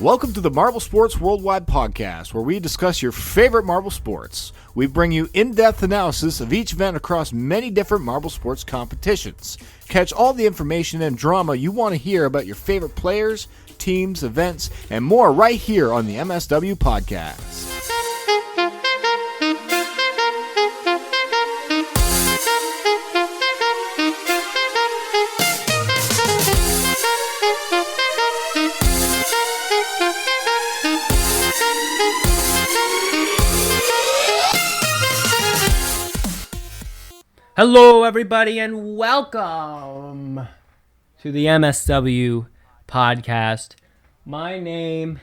Welcome to the Marble Sports Worldwide podcast, where we discuss your favorite marble sports. We bring you in-depth analysis of each event across many different marble sports competitions. Catch all the information and drama you want to hear about your favorite players, teams, events, and more right here on the MSW podcast. Hello, everybody, and welcome to the MSW podcast. My name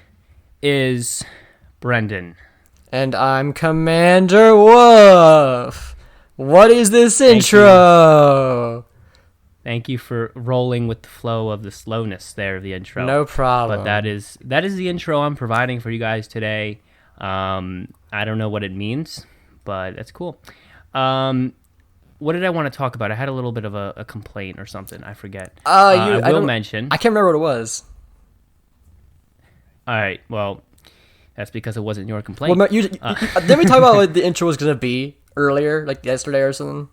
is Brendan. And I'm Commander Wolf. What is this intro? Thank you for rolling with the flow of the slowness there of the intro. No problem. But that is the intro I'm providing for you guys today. I don't know what it means, but that's cool. What did I want to talk about? I had a little bit of a complaint or something. I forget. I will mention. I can't remember what it was. All right. Well, that's because it wasn't your complaint. Well, didn't we talk about what the intro was going to be earlier, like yesterday or something?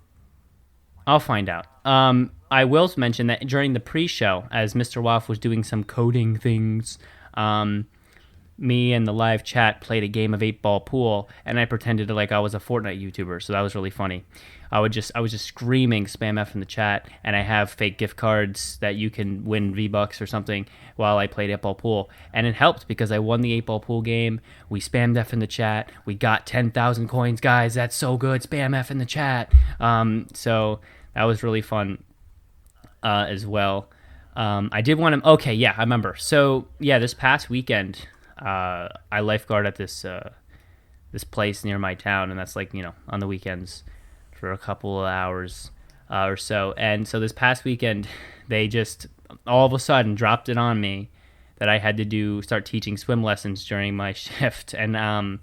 I'll find out. I will mention that during the pre-show, as Mr. Waff was doing some coding things, me and the live chat played a game of 8-ball pool, and I pretended like I was a Fortnite YouTuber, so that was really funny. I was just screaming spam F in the chat, and I have fake gift cards that you can win V-Bucks or something while I played 8-ball pool. And it helped because I won the 8-ball pool game. We spammed F in the chat. We got 10,000 coins, guys. That's so good. Spam F in the chat. So that was really fun as well. I did want to... Okay, yeah, I remember. So, yeah, this past weekend, I lifeguard at this place near my town, and that's like, on the weekends for a couple of hours or so. And so this past weekend, they just all of a sudden dropped it on me that I had to start teaching swim lessons during my shift. And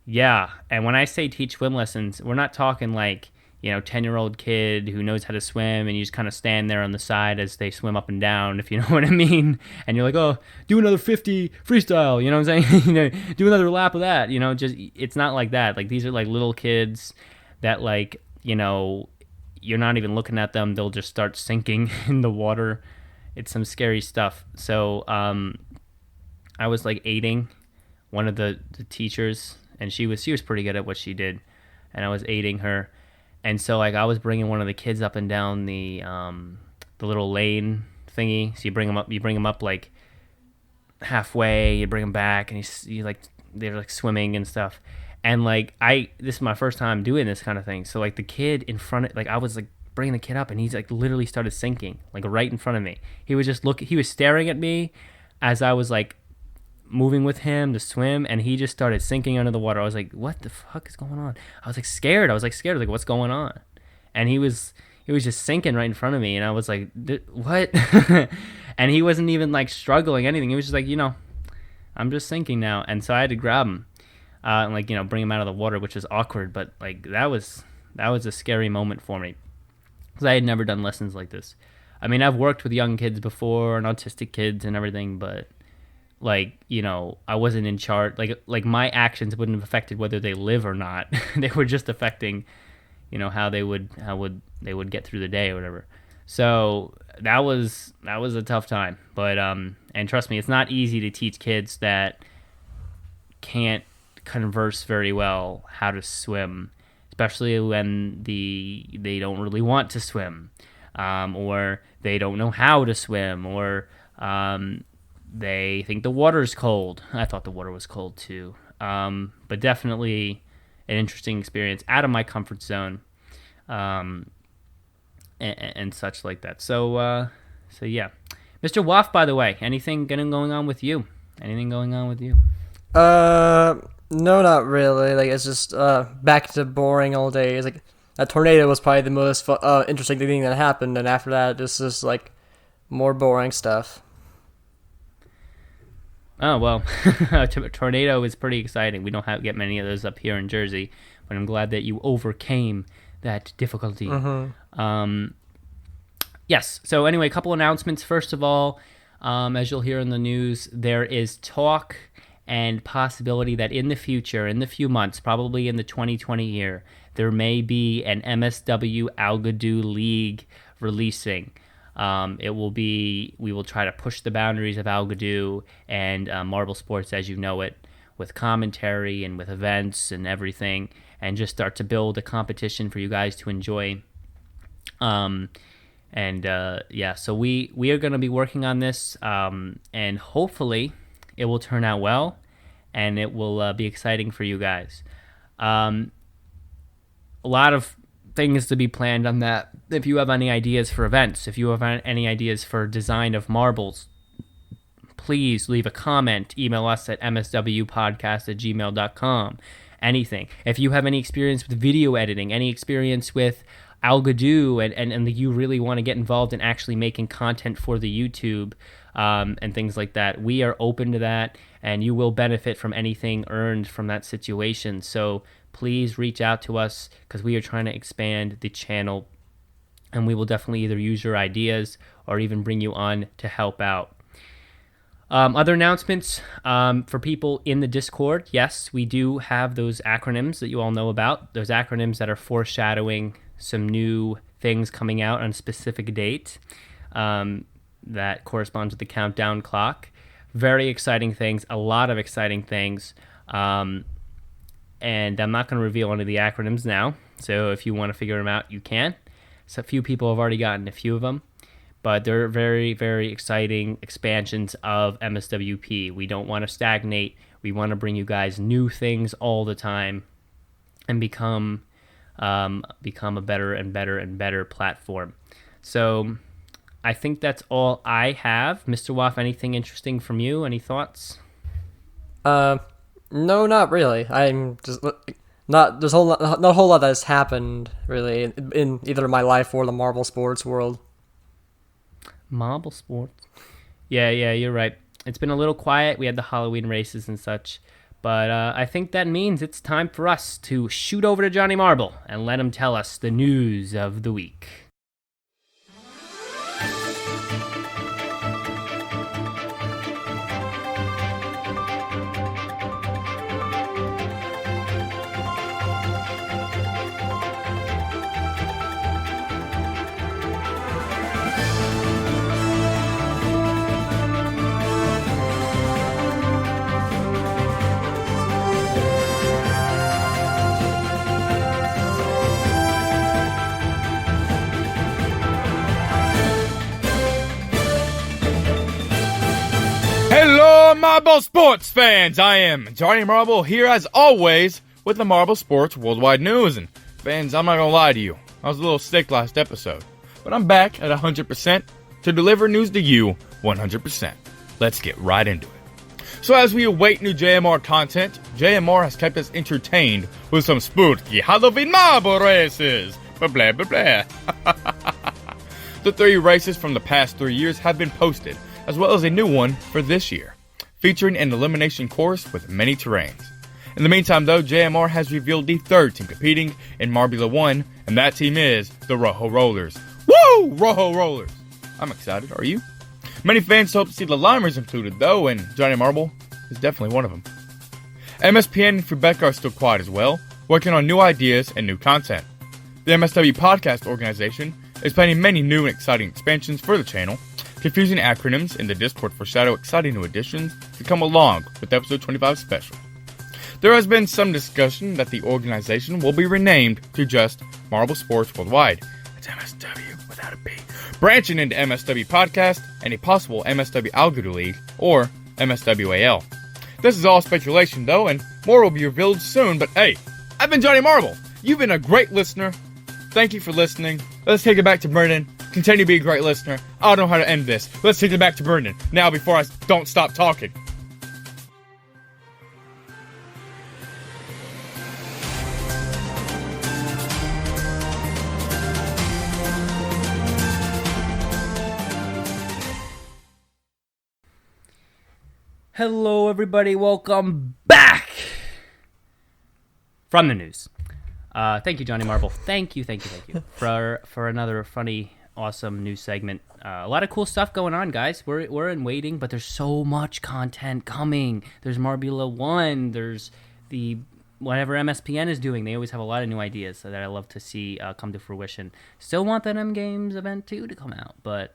yeah, and when I say teach swim lessons, we're not talking like 10-year-old kid who knows how to swim and you just kind of stand there on the side as they swim up and down, if you know what I mean. And you're like, oh, do another 50 freestyle, you know what I'm saying? Do another lap of that, just it's not like that. Like these are like little kids that you're not even looking at them. They'll just start sinking in the water. It's some scary stuff. So I was like aiding one of the teachers, and she was pretty good at what she did, and I was aiding her. And so like I was bringing one of the kids up and down the little lane thingy. So you bring them up like halfway, you bring them back, and they're like swimming and stuff. And like this is my first time doing this kind of thing. So like the kid in front of, like I was like bringing the kid up, and he's like literally started sinking like right in front of me. He was he was staring at me as I was like moving with him to swim, and he just started sinking under the water. I was like, what the fuck is going on? I was like scared. I was like, what's going on? And he was just sinking right in front of me, and I was like, what? And he wasn't even like struggling anything. He was just like, I'm just sinking now. And so I had to grab him and like bring him out of the water, which was awkward, but like that was a scary moment for me because I had never done lessons like this. I mean, I've worked with young kids before and autistic kids and everything, but like, I wasn't in charge. Like my actions wouldn't have affected whether they live or not. They were just affecting, how they would get through the day or whatever. So that was a tough time. But and trust me, it's not easy to teach kids that can't converse very well how to swim, especially when they don't really want to swim, or they don't know how to swim, or they think the water's cold. I thought the water was cold too. But definitely an interesting experience out of my comfort zone, and such like that. So yeah. Mr. Waff, by the way, anything going on with you? Anything going on with you? No, not really. Like, it's just back to boring all day. It's like that tornado was probably the most interesting thing that happened, and after that, it's just like more boring stuff. Oh, well, tornado is pretty exciting. We don't get many of those up here in Jersey, but I'm glad that you overcame that difficulty. Mm-hmm. Yes, so anyway, a couple announcements. First of all, As you'll hear in the news, there is talk and possibility that in the future, in the few months, probably in the 2020 year, there may be an MSW Algodo League releasing. We will try to push the boundaries of Algodo and marble sports as you know it, with commentary and with events and everything, and just start to build a competition for you guys to enjoy. So we are going to be working on this, and hopefully it will turn out well, and it will be exciting for you guys. A lot of things to be planned on that. If you have any ideas for events, if you have any ideas for design of marbles, please leave a comment. Email us at mswpodcast@gmail.com. Anything. If you have any experience with video editing, any experience with Algodo, and you really want to get involved in actually making content for the YouTube and things like that, we are open to that, and you will benefit from anything earned from that situation. So please reach out to us, because we are trying to expand the channel, and we will definitely either use your ideas or even bring you on to help out. Other announcements for people in the Discord. Yes, we do have those acronyms that you all know about. Those acronyms that are foreshadowing some new things coming out on a specific date that corresponds with the countdown clock. Very exciting things, a lot of exciting things. And I'm not going to reveal any of the acronyms now. So if you want to figure them out, you can. So a few people have already gotten a few of them. But they're very, very exciting expansions of MSWP. We don't want to stagnate. We want to bring you guys new things all the time and become a better and better and better platform. So I think that's all I have. Mr. Waff, anything interesting from you? Any thoughts? No, not really. I'm just not a whole lot that has happened really in either my life or the marble sports world. Marble sports. Yeah, you're right. It's been a little quiet. We had the Halloween races and such. But I think that means it's time for us to shoot over to Johnny Marble and let him tell us the news of the week. Hello, Marble Sports fans! I am Johnny Marble here as always with the Marble Sports Worldwide News. And fans, I'm not gonna lie to you, I was a little sick last episode, but I'm back at 100% to deliver news to you 100%. Let's get right into it. So as we await new JMR content, JMR has kept us entertained with some spooky Halloween marble races. Blah blah blah blah. The 3 races from the past 3 years have been posted, as well as a new one for this year, featuring an elimination course with many terrains. In the meantime, though, JMR has revealed the 3rd team competing in Marbula 1, and that team is the Rojo Rollers. Woo! Rojo Rollers! I'm excited, are you? Many fans hope to see the Limers included, though, and Johnny Marble is definitely one of them. MSPN and Fubeca are still quiet as well, working on new ideas and new content. The MSW podcast organization is planning many new and exciting expansions for the channel, confusing acronyms in the Discord foreshadow exciting new additions to come along with episode 25 special. There has been some discussion that the organization will be renamed to just Marble Sports Worldwide. It's MSW without a B. Branching into MSW Podcast and a possible MSW Algodo League or MSWAL. This is all speculation though, and more will be revealed soon, but hey, I've been Johnny Marble. You've been a great listener. Thank you for listening. Let's take it back to Brendan. Continue to be a great listener. I don't know how to end this. Let's take it back to Brendan now before I don't stop talking. Hello, everybody. Welcome back from the news. Thank you, Johnny Marble. Thank you for another funny awesome new segment. A lot of cool stuff going on, guys. We're in waiting, but there's so much content coming. There's Marbula 1. There's the whatever MSPN is doing. They always have a lot of new ideas that I love to see come to fruition. Still want that M Games event 2 to come out, but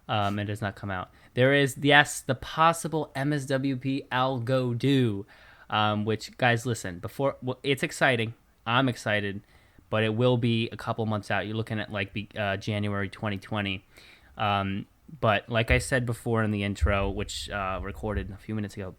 it does not come out. There is, yes, the possible MSWP Algo Do, which, guys, listen, it's exciting. I'm excited, but it will be a couple months out. You're looking at January 2020. But like I said before in the intro, which recorded a few minutes ago,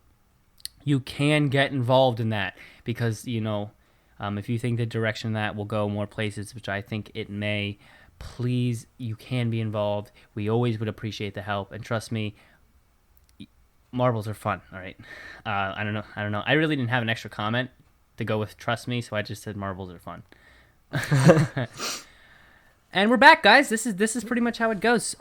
you can get involved in that because, if you think the direction that will go more places, which I think it may, please, you can be involved. We always would appreciate the help. And trust me, marbles are fun, all right? I don't know. I really didn't have an extra comment to go with trust me, so I just said marbles are fun. And we're back, guys. This is pretty much how it goes.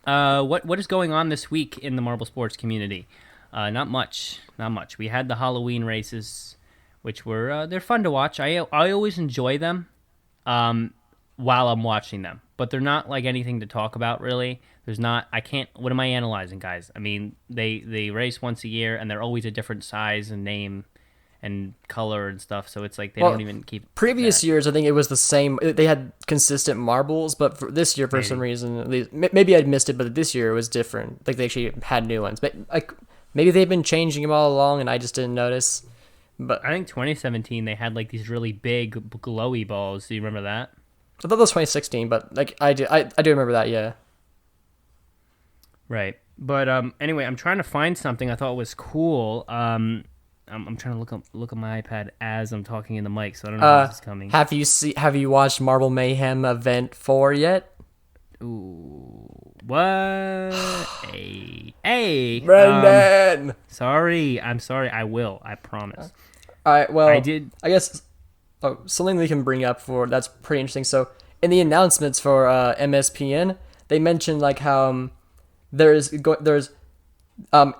What is going on this week in the marble sports community? Not much. We had the Halloween races, which were they're fun to watch. I always enjoy them while I'm watching them, but they're not like anything to talk about really. What am I analyzing, guys? I mean, they race once a year and they're always a different size and name and color and stuff, so it's like they don't even keep previous that. years. I think it was the same. They had consistent marbles, but for this year, for some reason, at least, maybe I'd missed it, but this year it was different. Like they actually had new ones, but maybe they've been changing them all along and I just didn't notice. But I think 2017 they had like these really big glowy balls. Do you remember that? I thought that was 2016, but like I do remember that. Yeah. Right, but anyway, I'm trying to find something I thought was cool. I'm trying to look at my iPad as I'm talking in the mic, so I don't know if this is coming. Have you watched Marble Mayhem Event 4 yet? Ooh, what? hey, Brendan. I'm sorry. I will. I promise. All right. Well, I did. I guess something we can bring up that's pretty interesting. So in the announcements for MSPN, they mentioned like how there's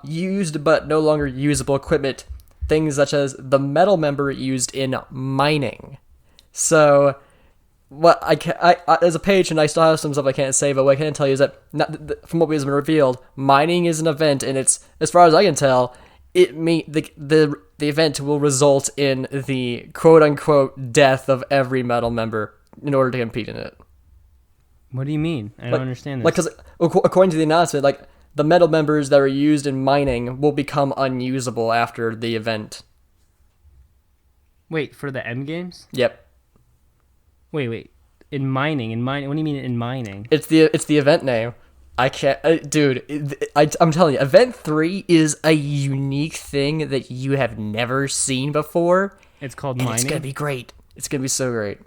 used but no longer usable equipment. Things such as the metal member used in mining. So, what there's a page, and I still have some stuff I can't say, but what I can tell you is that from what has been revealed, mining is an event, and it's, as far as I can tell, the event will result in the quote unquote death of every metal member in order to compete in it. What do you mean? I don't understand this. Like, because according to the announcement, like, the metal members that are used in mining will become unusable after the event. Wait, for the M games? Yep. Wait. In mining. What do you mean in mining? It's the event name. I can't, dude. I'm telling you, Event 3 is a unique thing that you have never seen before. It's called and mining. It's gonna be great. It's gonna be so great.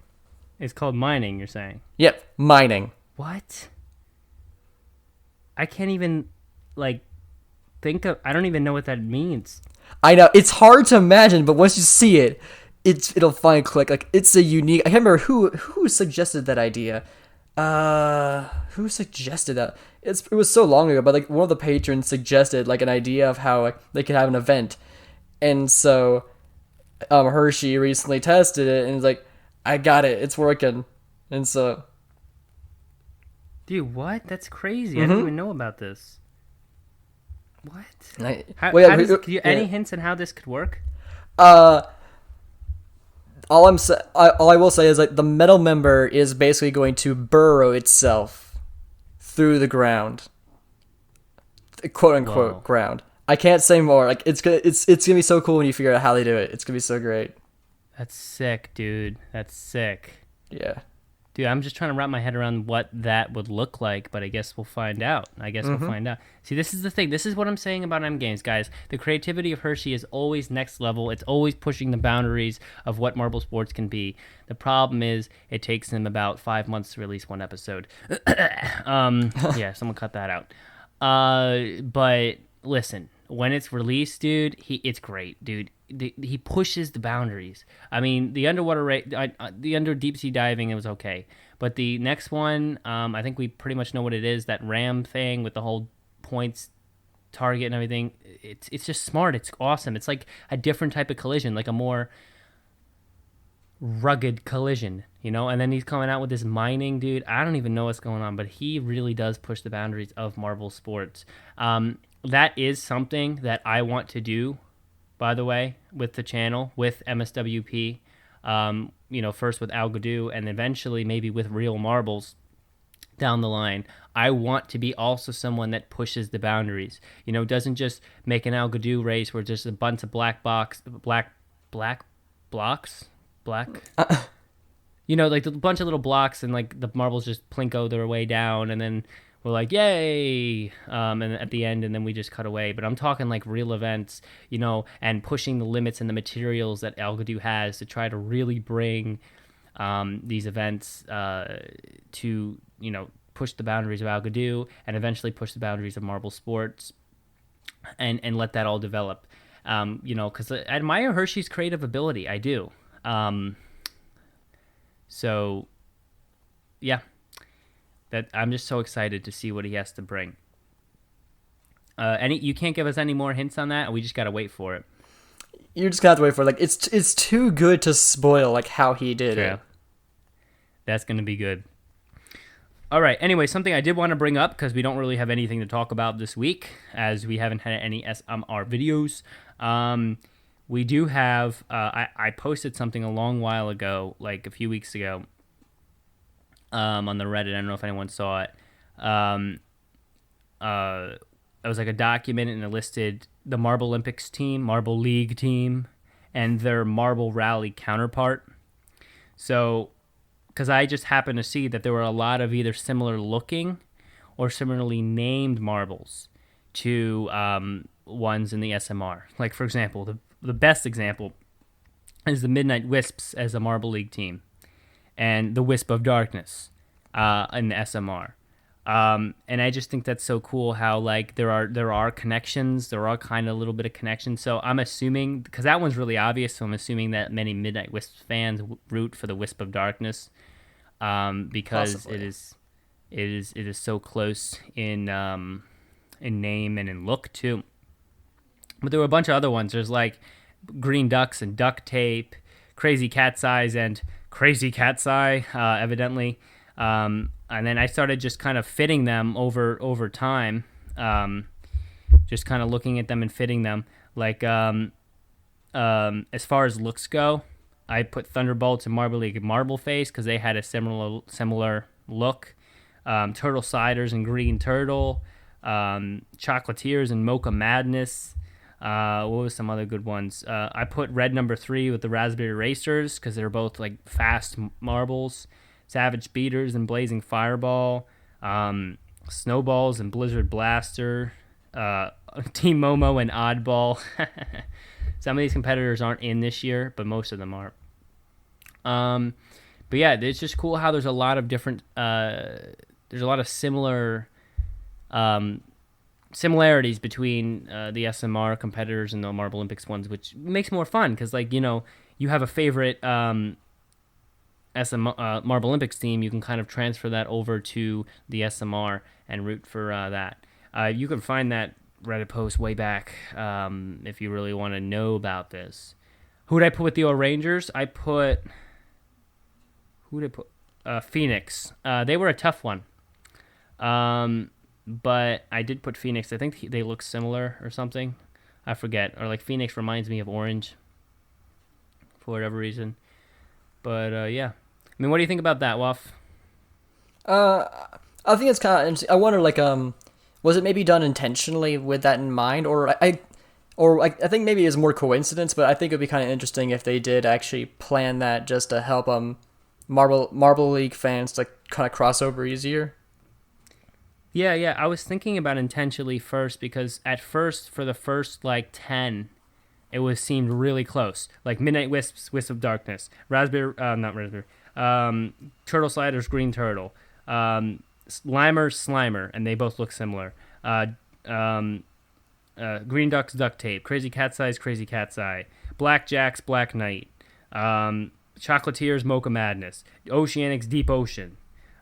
It's called mining. You're saying? Yep, mining. What? I can't even think of. I don't even know what that means. I know it's hard to imagine, but once you see it, it'll finally click. Like, it's a unique. I can't remember who suggested that idea. Who suggested that? It was so long ago, but like one of the patrons suggested like an idea of how like they could have an event, and so Hershey recently tested it and was like, I got it, it's working, and so. Dude, what? That's crazy. I didn't even know about this. What? Any hints on how this could work? All I will say is like the metal member is basically going to burrow itself through the ground, quote unquote. Whoa. Ground. I can't say more. Like it's gonna be so cool when you figure out how they do it. It's gonna be so great. That's sick, dude. That's sick. Yeah. Dude, I'm just trying to wrap my head around what that would look like, but I guess we'll find out. We'll find out. See, this is the thing. This is what I'm saying about M Games, guys. The creativity of Hershey is always next level. It's always pushing the boundaries of what marble sports can be. The problem is it takes them about 5 months to release one episode. Yeah, someone cut that out. But listen, when it's released, dude, it's great, dude. He pushes the boundaries. I mean, the underwater the under deep sea diving, it was okay, but the next one, I think we pretty much know what it is. That ram thing with the whole points target and everything. It's just smart. It's awesome. It's like a different type of collision, like a more rugged collision, and then he's coming out with this mining dude. I don't even know what's going on, but he really does push the boundaries of Marvel sports. That is something that I want to do, by the way, with the channel, with MSWP, first with Al Gadou and eventually maybe with Real Marbles down the line. I want to be also someone that pushes the boundaries. Doesn't just make an Al Gadou race where just a bunch of black blocks, like a bunch of little blocks, and like the marbles just plinko their way down, and then we're like, yay, and at the end, and then we just cut away. But I'm talking like real events, and pushing the limits and the materials that Al Gadou has to try to really bring these events to, push the boundaries of Al Gadou and eventually push the boundaries of marble sports and let that all develop. Because I admire Hershey's creative ability. I do. So, yeah, that I'm just so excited to see what he has to bring. You can't give us any more hints on that. We just gotta wait for it. You just gotta wait for it. Like it's too good to spoil. Like how he did it. That's gonna be good. All right. Anyway, something I did want to bring up because we don't really have anything to talk about this week, as we haven't had any SMR videos. We do have. I posted something a long while ago, like a few weeks ago, on the Reddit. I don't know if anyone saw it. It was like a document, and it listed the Marble Olympics team, Marble League team, and their Marble Rally counterpart. So, because I just happened to see that there were a lot of either similar looking or similarly named marbles to ones in the SMR. Like, for example, the best example is the Midnight Wisps as a Marble League team, and the Wisp of Darkness in the SMR. And I just think that's so cool how like there are connections, there are kind of a little bit of connections. So I'm assuming, because that one's really obvious, so I'm assuming that many Midnight Wisps fans root for the Wisp of Darkness, because Possibly. it is so close in name and in look too. But there were a bunch of other ones. There's like Green Ducks and Duct Tape, Crazy Cat's Eyes and Crazy Cat's Eye, evidently. And then I started just kind of fitting them over time, just kind of looking at them and fitting them. Like, as far as looks go, I put Thunderbolts and Marble League Marble Face because they had a similar look. Turtle Siders and Green Turtle, Chocolatiers and Mocha Madness. What was some other good ones? I put Red Number 3 with the Raspberry Racers because they're both like fast marbles. Savage Beaters and Blazing Fireball, Snowballs and Blizzard Blaster, Team Momo and Oddball. Some of these competitors aren't in this year, but most of them are. But yeah, it's just cool how there's a lot of different, there's a lot of similarities between the SMR competitors and the Marble Olympics ones, which makes more fun because, like, you have a favorite Marble Olympics team, you can kind of transfer that over to the SMR and root for that. You can find that Reddit post way back if you really want to know about this. Who did I put with the Rangers? Phoenix. They were a tough one. But I did put Phoenix. I think they look similar or something. I forget. Or like Phoenix reminds me of Orange for whatever reason. But yeah. I mean, what do you think about that, Waff? I think it's kind of interesting. I wonder, like, was it maybe done intentionally with that in mind, or I think maybe it's more coincidence, but I think it'd be kind of interesting if they did actually plan that just to help Marble League fans to kind of cross over easier. Yeah. I was thinking about intentionally first because at first, for the first like 10. It seemed really close, like Midnight Wisps, Wisp of Darkness, Turtle Sliders, Green Turtle, Slimer, and they both look similar. Green Ducks, Duct Tape, Crazy Cat's Eyes, Crazy Cat's Eye, Black Jacks, Black Knight, Chocolatiers, Mocha Madness, Oceanics, Deep Ocean.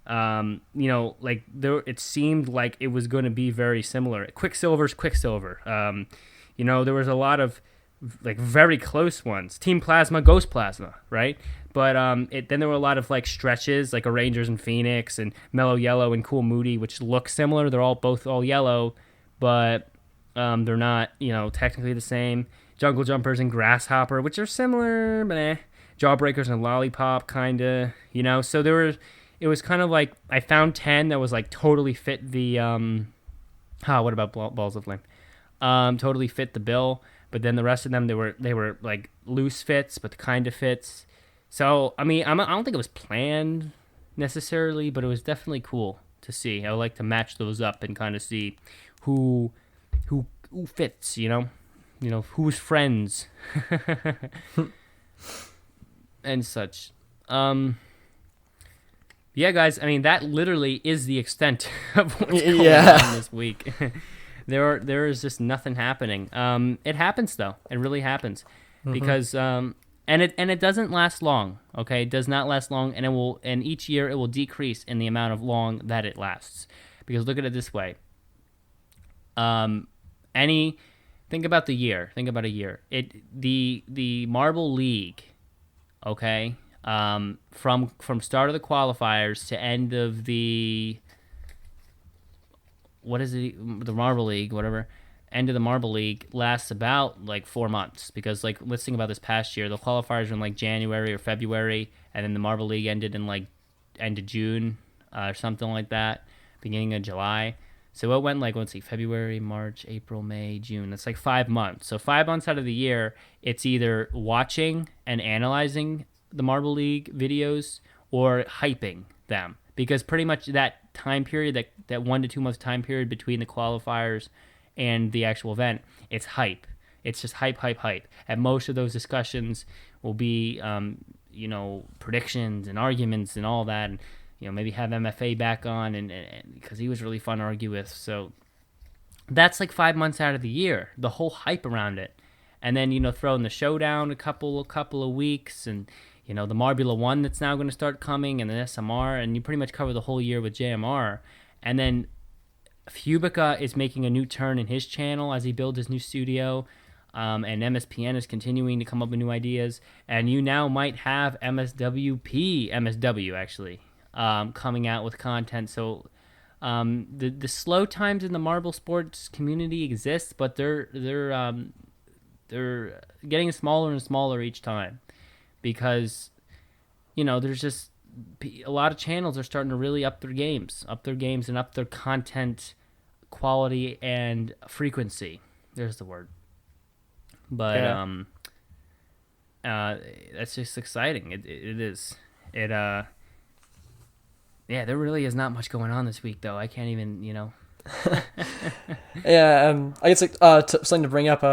Like it seemed like it was going to be very similar. Quicksilver's Quicksilver. There was a lot of like very close ones. Team Plasma, Ghost Plasma, right? But then there were a lot of like stretches, like a Rangers and Phoenix and Mellow Yellow and Cool Moody, which look similar. They're both all yellow, but they're not, technically the same. Jungle Jumpers and Grasshopper, which are similar, but Jawbreakers and Lollipop, kinda, So it was kind of like I found 10 that was like totally fit the what about Balls of Flame? Totally fit the bill, but then the rest of them they were like loose fits, but the kind of fits. So I mean, I don't think it was planned necessarily, but it was definitely cool to see. I would like to match those up and kind of see who fits, who's friends and such. Yeah, guys. I mean, that literally is the extent of what's going on this week. There is just nothing happening. It happens though. It really happens, because and it doesn't last long. Okay, it does not last long, and each year it will decrease in the amount of long that it lasts. Because look at it this way. Think about the year. Think about a year. The Marble League, okay, from start of the qualifiers to end of the the Marble League, whatever, end of the Marble League lasts about like 4 months, because like let's think about this past year, the qualifiers were in like January or February, and then the Marble League ended in like end of June or something like that, beginning of July. So it went like, let's see, February, March, April, May, June. That's like 5 months. So 5 months out of the year, it's either watching and analyzing the Marble League videos or hyping them. Because pretty much that time period, that 1 to 2 month time period between the qualifiers and the actual event, it's hype. It's just hype, hype, hype. And most of those discussions will be, predictions and arguments and all that. And, maybe have MFA back on, and because he was really fun to argue with. So that's like 5 months out of the year, the whole hype around it. And then, throw in the showdown a couple of weeks, and, the Marbula 1 that's now going to start coming, and the SMR, and you pretty much cover the whole year with JMR. And then Fubica is making a new turn in his channel as he builds his new studio, and MSPN is continuing to come up with new ideas. And you now might have MSW actually, coming out with content. So the slow times in the marble sports community exist, but they're getting smaller and smaller each time, because there's just a lot of channels are starting to really up their games and up their content quality and frequency. There's the word. But that's just exciting. It is. Yeah, there really is not much going on this week, though. I can't even, Yeah, I guess something to bring up.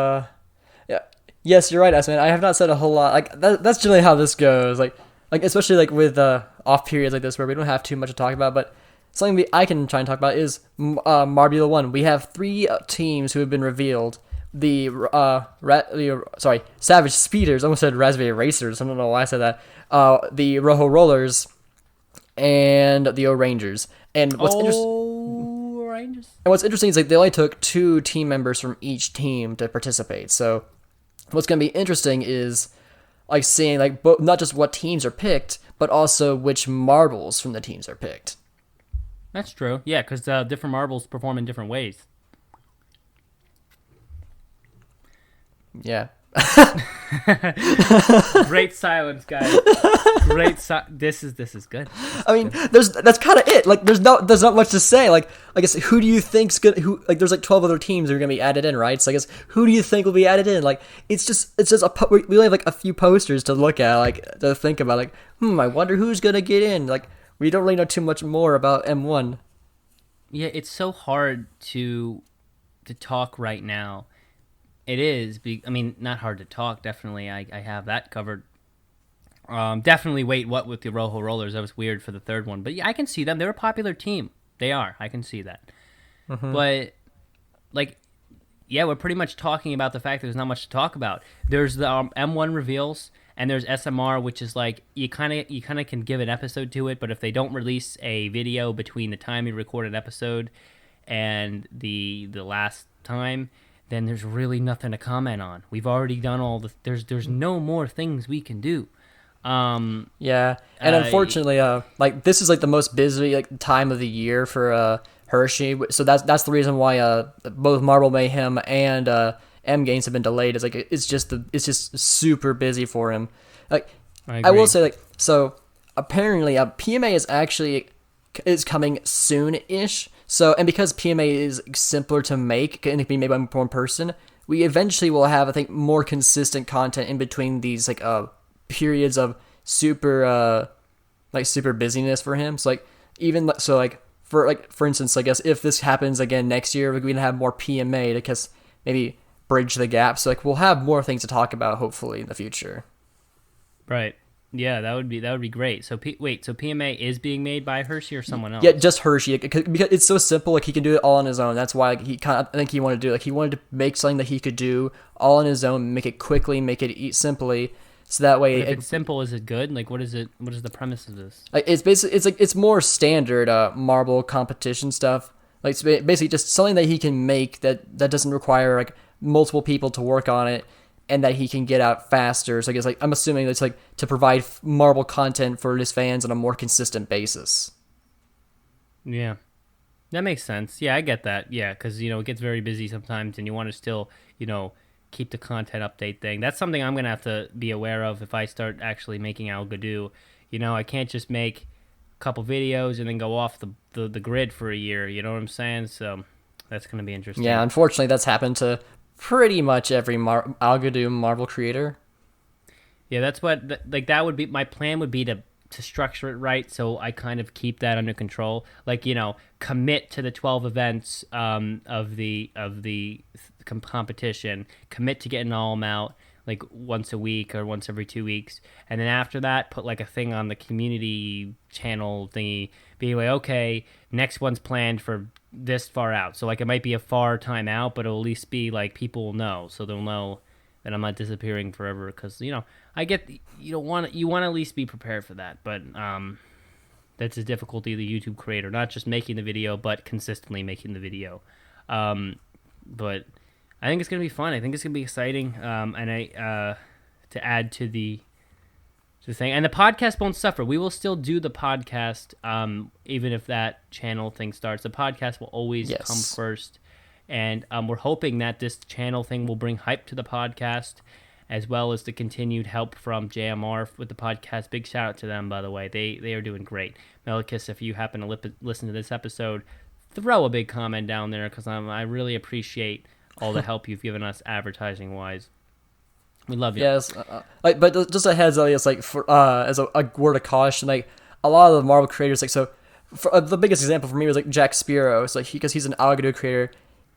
Yeah, yes, you're right, S-Man. I have not said a whole lot. Like that's generally how this goes. Like especially like with off periods like this where we don't have too much to talk about. But something I can try and talk about is Marbula 1. We have 3 teams who have been revealed. The Savage Speeders. I almost said Raspberry Racers. I don't know why I said that. The Rojo Rollers. And the O-Rangers. And what's interesting is like they only took 2 team members from each team to participate. So what's going to be interesting is like seeing like not just what teams are picked, but also which marbles from the teams are picked. That's true. Yeah, because different marbles perform in different ways. Yeah. Great silence, guys. This is good. I mean, that's kind of it. Like, there's not much to say. Like, I guess who do you think's good? Who like there's like 12 other teams that are gonna be added in, right? So I guess who do you think will be added in? Like, it's just we only have like a few posters to look at, like to think about. Like, I wonder who's gonna get in. Like, we don't really know too much more about M1. Yeah, it's so hard to talk right now. It is. I mean, not hard to talk. Definitely, I have that covered. Definitely wait, what with the Rojo Rollers? That was weird for the third one. But yeah, I can see them. They're a popular team. They are. I can see that. Mm-hmm. But, like, yeah, we're pretty much talking about the fact that there's not much to talk about. There's the M1 reveals, and there's SMR, which is like, you kind of can give an episode to it, but if they don't release a video between the time you record an episode and the last time, then there's really nothing to comment on. We've already done all the. There's no more things we can do. Yeah, and unfortunately, like this is like the most busy like time of the year for Hershey. So that's the reason why both Marble Mayhem and M Games have been delayed. Is like it's just super busy for him. Like I will say, like, so apparently PMA is coming soon-ish. So, and because PMA is simpler to make and it can be made by one person, we eventually will have, I think, more consistent content in between these like periods of super busyness for him. So for instance, I guess if this happens again next year, we're gonna have more PMA to just maybe bridge the gap. So like we'll have more things to talk about hopefully in the future. Right. Yeah, that would be great. So so PMA is being made by Hershey or someone else? Yeah, just Hershey, because it's so simple. Like he can do it all on his own. That's why like, I think he wanted to do it. Like he wanted to make something that he could do all on his own, make it quickly, make it eat simply, so that way. But if it's simple, is it good? Like what is it? What is the premise of this? Like it's basically it's more standard marble competition stuff. Like it's basically just something that he can make that doesn't require like multiple people to work on it, and that he can get out faster. So I guess like I'm assuming it's like to provide Marvel content for his fans on a more consistent basis. Yeah, that makes sense. Yeah, I get that. Yeah, because it gets very busy sometimes, and you want to still keep the content update thing. That's something I'm gonna have to be aware of if I start actually making Al Gadoo. I can't just make a couple videos and then go off the grid for a year. You know what I'm saying? So that's gonna be interesting. Yeah, unfortunately, that's happened to pretty much every Al Gadoo Marvel creator. Yeah, that's what that would be. My plan would be to structure it right, so I kind of keep that under control. Like commit to the 12 events of the competition. Commit to getting all them out like once a week or once every 2 weeks, and then after that, put like a thing on the community channel thingy, being like, okay, next one's planned for this far out. So like it might be a far time out, but it'll at least be like people will know, so they'll know that I'm not disappearing forever. Because I get you want to at least be prepared for that, but that's the difficulty of the YouTube creator, not just making the video, but consistently making the video. But I think it's gonna be fun. I think it's gonna be exciting. And I to add to the thing, and the podcast won't suffer. We will still do the podcast, even if that channel thing starts. The podcast will always come first, and we're hoping that this channel thing will bring hype to the podcast, as well as the continued help from JMR with the podcast. Big shout out to them, by the way. They are doing great. Melikis, if you happen to listen to this episode, throw a big comment down there, because I really appreciate all the help you've given us advertising wise. We love you. Yes, but just a heads up, it's like as a word of caution, like a lot of the Marvel creators, like the biggest example for me was like Jack Sparrow. It's like because he's an Al Gadoo creator,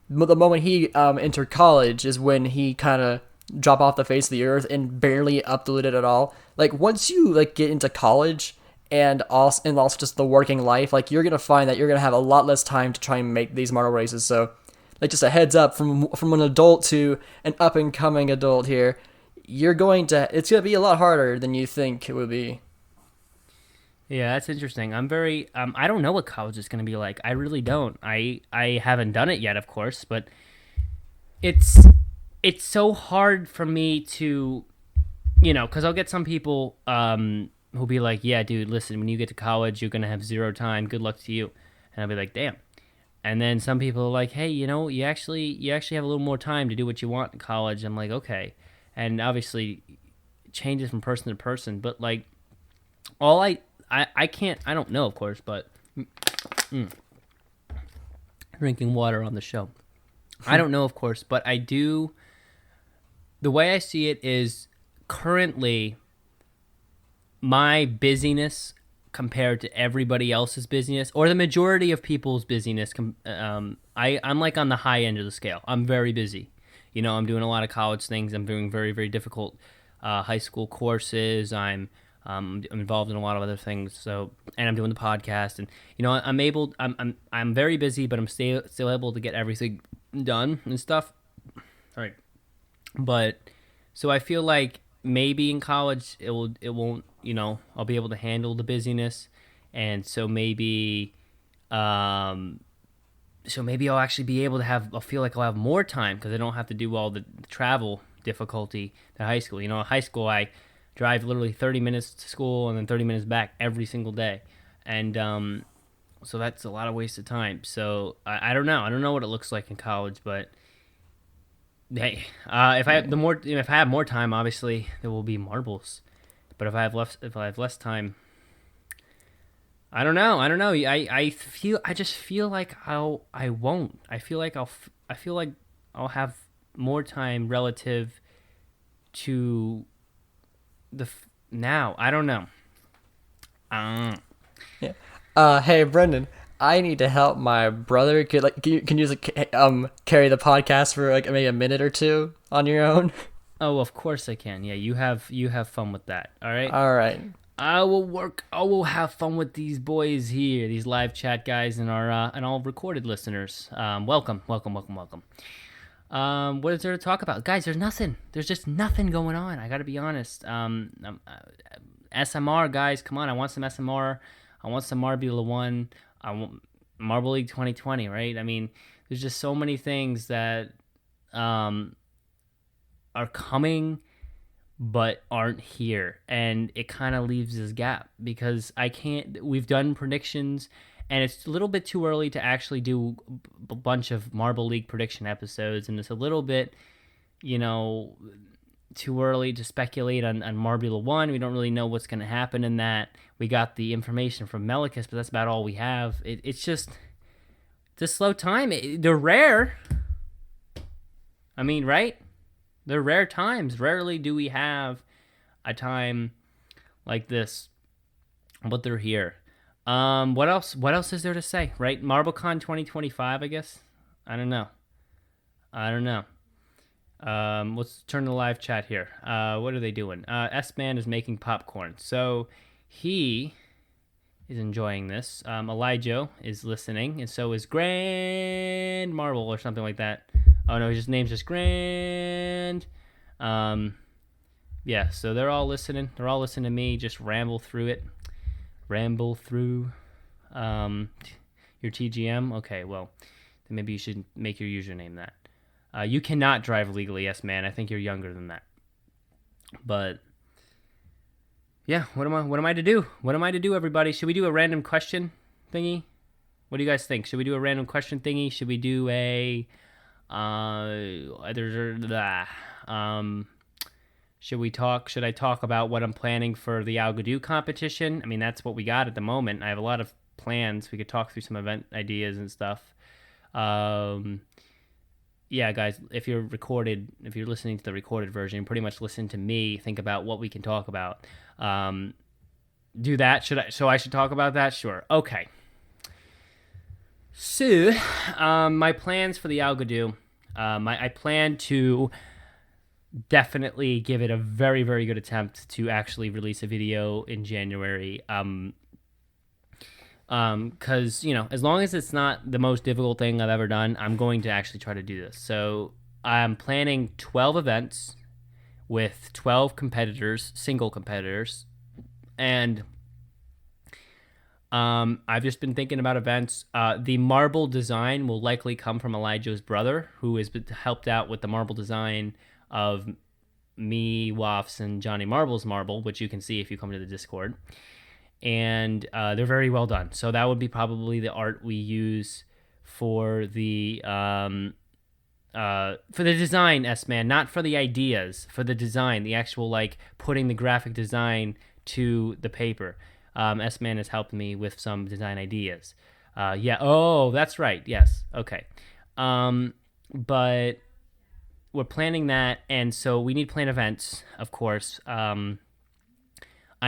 the moment he entered college is when he kind of dropped off the face of the earth and barely uploaded at all. Like once you like get into college and also just the working life, like you're gonna find that you're gonna have a lot less time to try and make these Marvel races. So like just a heads up from an adult to an up and coming adult here. It's going to be a lot harder than you think it would be. Yeah, that's interesting. I'm very, I don't know what college is going to be like. I really don't. I haven't done it yet, of course, but it's so hard for me to, because I'll get some people who'll be like, yeah, dude, listen, when you get to college, you're going to have zero time. Good luck to you. And I'll be like, damn. And then some people are like, hey, you actually have a little more time to do what you want in college. I'm like, okay. And obviously it changes from person to person, but like all I don't know, of course, but drinking water on the show. I don't know, of course, but I do. The way I see it is currently my busyness compared to everybody else's busyness, or the majority of people's busyness. I'm like on the high end of the scale. I'm very busy. I'm doing a lot of college things. I'm doing very, very difficult high school courses. I'm involved in a lot of other things. So, and I'm doing the podcast, and I'm very busy, but I'm still able to get everything done and stuff. All right, but so I feel like maybe in college it won't. I'll be able to handle the busyness, and so maybe so maybe I'll actually be able to I'll feel like I'll have more time because I don't have to do all the travel difficulty to high school. High school I drive literally 30 minutes to school and then 30 minutes back every single day. And so that's a lot of wasted time. So I don't know. I don't know what it looks like in college, but hey, if I have more time, obviously there will be marbles. But if I have less time, I don't know. I just feel like I won't. I feel like I'll have more time relative to now. I don't know. Yeah. Hey, Brendan. I need to help my brother. Can you carry the podcast for like maybe a minute or two on your own? Oh, of course I can. Yeah, you have fun with that. All right. All right. I will have fun with these boys here, these live chat guys, and all recorded listeners. Welcome. What is there to talk about, guys? There's nothing. There's just nothing going on. I got to be honest. SMR guys, come on. I want some SMR. I want some Marbula 1. I want Marble League 2020, right? I mean, there's just so many things that are coming but aren't here, and it kind of leaves this gap because we've done predictions, and it's a little bit too early to actually do a bunch of Marble League prediction episodes, and it's a little bit, too early to speculate on Marbula 1. We don't really know what's going to happen in that. We got the information from Melicus, but that's about all we have. It's a slow time. They're rare. I mean, right? They're rare times. Rarely do we have a time like this, but they're here. What else? What else is there to say? Right? MarbleCon 2025, I guess. I don't know. Let's turn to the live chat here. What are they doing? S-Man is making popcorn, so he is enjoying this. Elijah is listening, and so is Grand Marble or something like that. Oh no, his name's just Grand. Yeah, so they're all listening. They're all listening to me just ramble through it. Ramble through your TGM. Okay, well, then maybe you should make your username that. You cannot drive legally, yes, man. I think you're younger than that. But yeah, what am I to do? What am I to do, everybody? Should we do a random question thingy? What do you guys think? Should we do a random question thingy? Should we do a should I talk about what I'm planning for the Algodoo competition? I mean, that's what we got at the moment. I have a lot of plans. We could talk through some event ideas and stuff. Yeah, guys, if you're listening to the recorded version, pretty much listen to me think about what we can talk about. Do that. I should talk about that? Sure. Okay. So, my plans for the Algodoo, I plan to definitely give it a very, very good attempt to actually release a video in January. Because, as long as it's not the most difficult thing I've ever done, I'm going to actually try to do this. So I'm planning 12 events with 12 competitors, single competitors, and I've just been thinking about events. The marble design will likely come from Elijah's brother, who has helped out with the marble design of me, Wafts, and Johnny Marble's marble, which you can see if you come to the Discord. And they're very well done. So that would be probably the art we use for the design, S-Man, not for the ideas, for the design, the actual, putting the graphic design to the paper. S-Man has helped me with some design ideas. Yeah. Oh, that's right. Yes. Okay. But we're planning that, and so we need to plan events, of course. I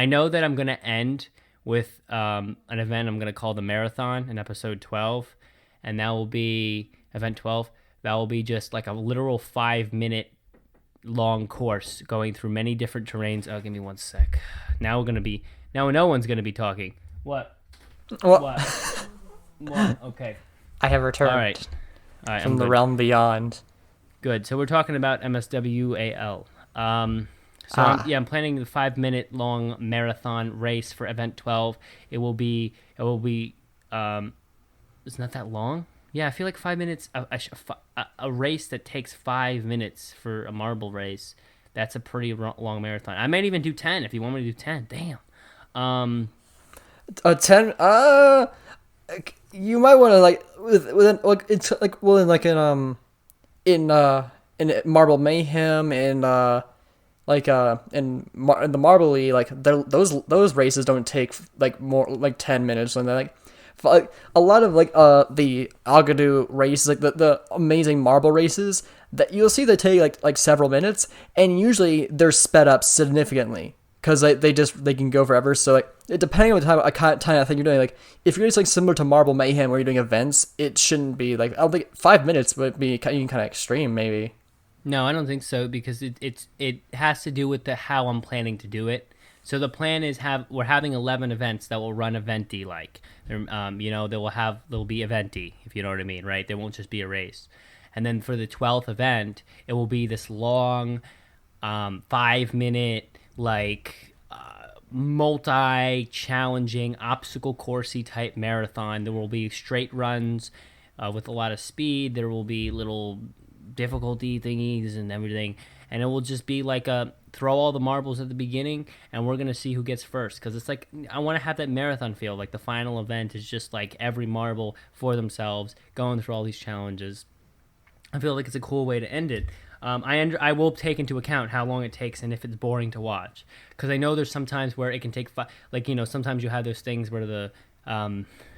know that I'm going to end with an event I'm going to call the Marathon in episode 12, and that will be event 12. That will be just like a literal 5-minute long course going through many different terrains. Oh, give me one sec. Now no one's going to be talking. What? What? Okay. I have returned. All right, from the realm beyond. Good. So we're talking about MSWAL. I'm planning the 5-minute long marathon race for event 12. It will be. It's not that long. Yeah, I feel like 5 minutes, a race that takes 5 minutes for a marble race, that's a pretty long marathon. I might even do 10 if you want me to do 10. Damn. Um, 10. You might want to like within like it's like well in Marble Mayhem in the Marbly those races don't take like more like 10 minutes, and they're like a lot of the Agadu races, like the amazing marble races that you'll see they take like several minutes, and usually they're sped up significantly because they can go forever. So like depending on the time I think you're doing, like if you're just like similar to Marble Mayhem where you're doing events, it shouldn't be like I don't think 5 minutes would be kind of extreme maybe. no, I don't think so because it has to do with how I'm planning to do it. So the plan is we're having 11 events that will run eventy like. They'll be eventy, if you know what I mean, right? They won't just be a race. And then for the 12th event, it will be this long 5 minute multi-challenging obstacle coursey type marathon. There will be straight runs with a lot of speed. There will be little difficulty thingies and everything, and it will just be like a throw all the marbles at the beginning, and we're gonna see who gets first, because it's like I want to have that marathon feel. Like the final event is just like every marble for themselves going through all these challenges. I feel like it's a cool way to end it. I will take into account how long it takes and if it's boring to watch, because I know there's sometimes where it can take sometimes you have those things where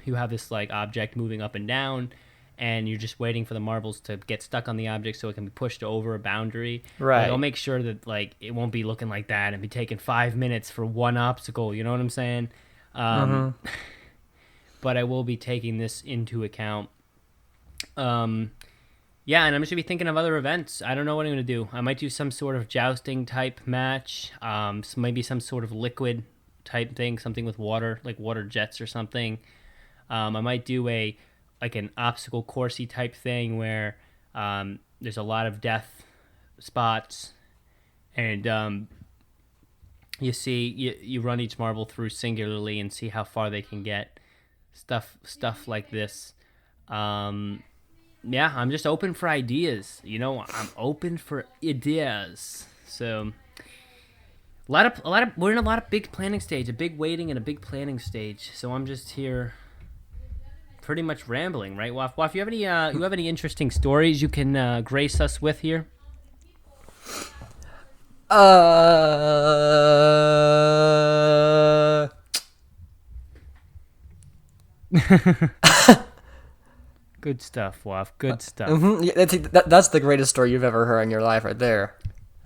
you have this like object moving up and down, and you're just waiting for the marbles to get stuck on the object so it can be pushed over a boundary. Right. Like, I'll make sure that like it won't be looking like that and be taking 5 minutes for one obstacle. You know what I'm saying? But I will be taking this into account. Yeah, and I'm just going to be thinking of other events. I don't know what I'm going to do. I might do some sort of jousting type match, maybe some sort of liquid type thing, something with water, like water jets or something. I might do an obstacle coursey type thing where there's a lot of death spots, and you run each marble through singularly and see how far they can get. Stuff like this. Yeah, I'm just open for ideas. I'm open for ideas. So we're in a lot of big planning stage, a big waiting and a big planning stage. So I'm just here pretty much rambling, right? Waf, you have any interesting stories you can grace us with here? Good stuff, Waf. Good stuff. Yeah, that's the greatest story you've ever heard in your life, right there.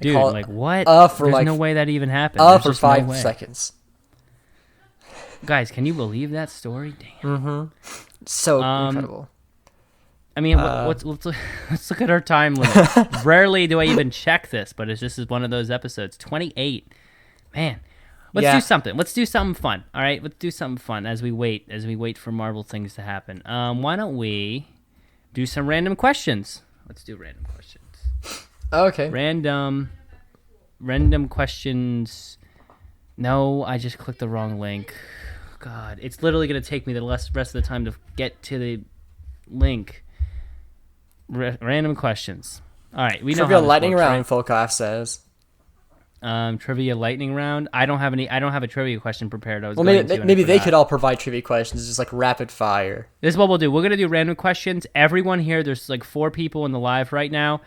Dude, like what? There's no way that even happened. For 5 seconds. Guys, can you believe that story? Damn. So incredible. I mean, let's look at our time limit. Rarely do I even check this, but this is one of those episodes. 28. Man. Let's do something. Let's do something fun. All right, let's do something fun as we wait for Marvel things to happen. Why don't we do some random questions? Let's do random questions. Okay. Random questions. No, I just clicked the wrong link. God, it's literally going to take me the rest of the time to get to the link. Random questions. All right, we know Trivia how this lightning works, round, right? Folkoff says. Trivia lightning round. I don't have a trivia question prepared. Maybe they could all provide trivia questions, just like rapid fire. This is what we'll do. We're gonna do random questions. Everyone here, there's like 4 people in the live right now.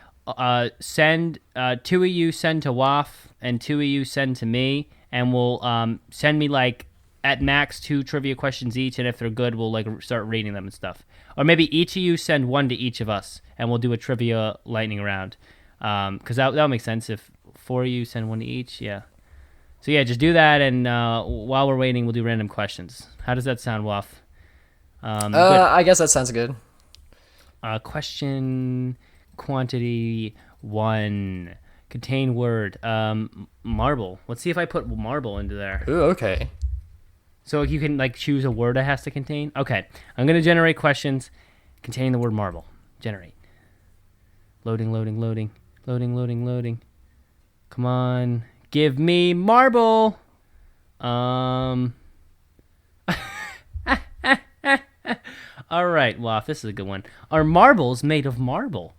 Send 2 of you send to Waf and 2 of you send to me, and we'll send me like at max 2 trivia questions each, and if they're good, we'll like start reading them and stuff. Or maybe each of you send 1 to each of us, and we'll do a trivia lightning round. Because that'll make sense if 4 of you send 1 to each. Yeah. So yeah, just do that, and while we're waiting, we'll do random questions. How does that sound, Waf? I guess that sounds good. Question quantity 1. Contain word. Marble. Let's see if I put marble into there. Ooh, okay. So you can like choose a word it has to contain. Okay, I'm gonna generate questions containing the word marble. Generate. Loading. Come on, give me marble. All right, well, this is a good one. Are marbles made of marble?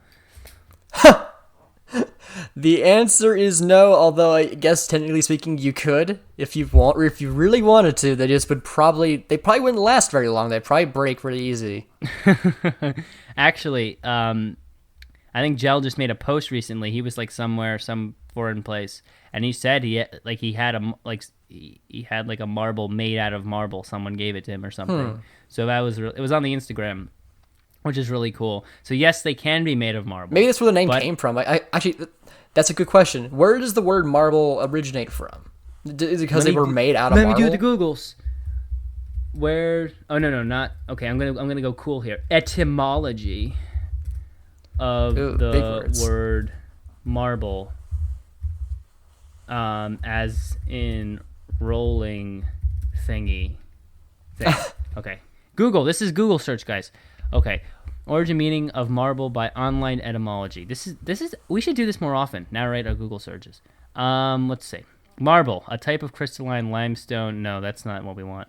The answer is no, although I guess technically speaking you could if you want, or if you really wanted to. They probably wouldn't last very long. They'd probably break really easy. Actually, I think Gel just made a post recently. He was like somewhere, some foreign place, and he said he had a marble made out of marble. Someone gave it to him or something. So that was it was on the Instagram, which is really cool. So yes, they can be made of marble. Maybe that's where the name came from. I actually, that's a good question. Where does the word marble originate from? Is it because they were made out of marble? Let me do the Googles. Where? Oh no, not okay. I'm gonna go cool here. Etymology of the word marble, as in rolling thingy. Okay, Google. This is Google search, guys. Okay, origin meaning of marble by online etymology. This is. We should do this more often. Narrate our Google searches. Let's see. Marble, a type of crystalline limestone. No, that's not what we want.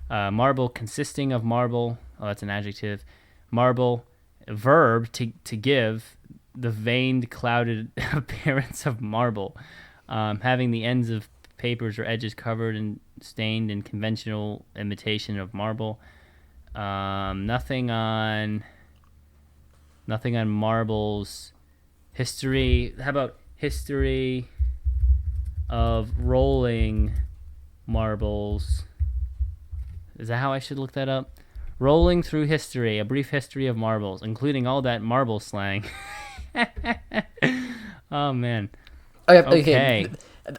Marble, consisting of marble. Oh, that's an adjective. Marble, verb, to give, the veined, clouded appearance of marble. Having the ends of papers or edges covered and stained in conventional imitation of marble. Nothing on marbles. History. How about history of rolling marbles? Is that how I should look that up? Rolling through history, a brief history of marbles, including all that marble slang. Oh, man. Okay.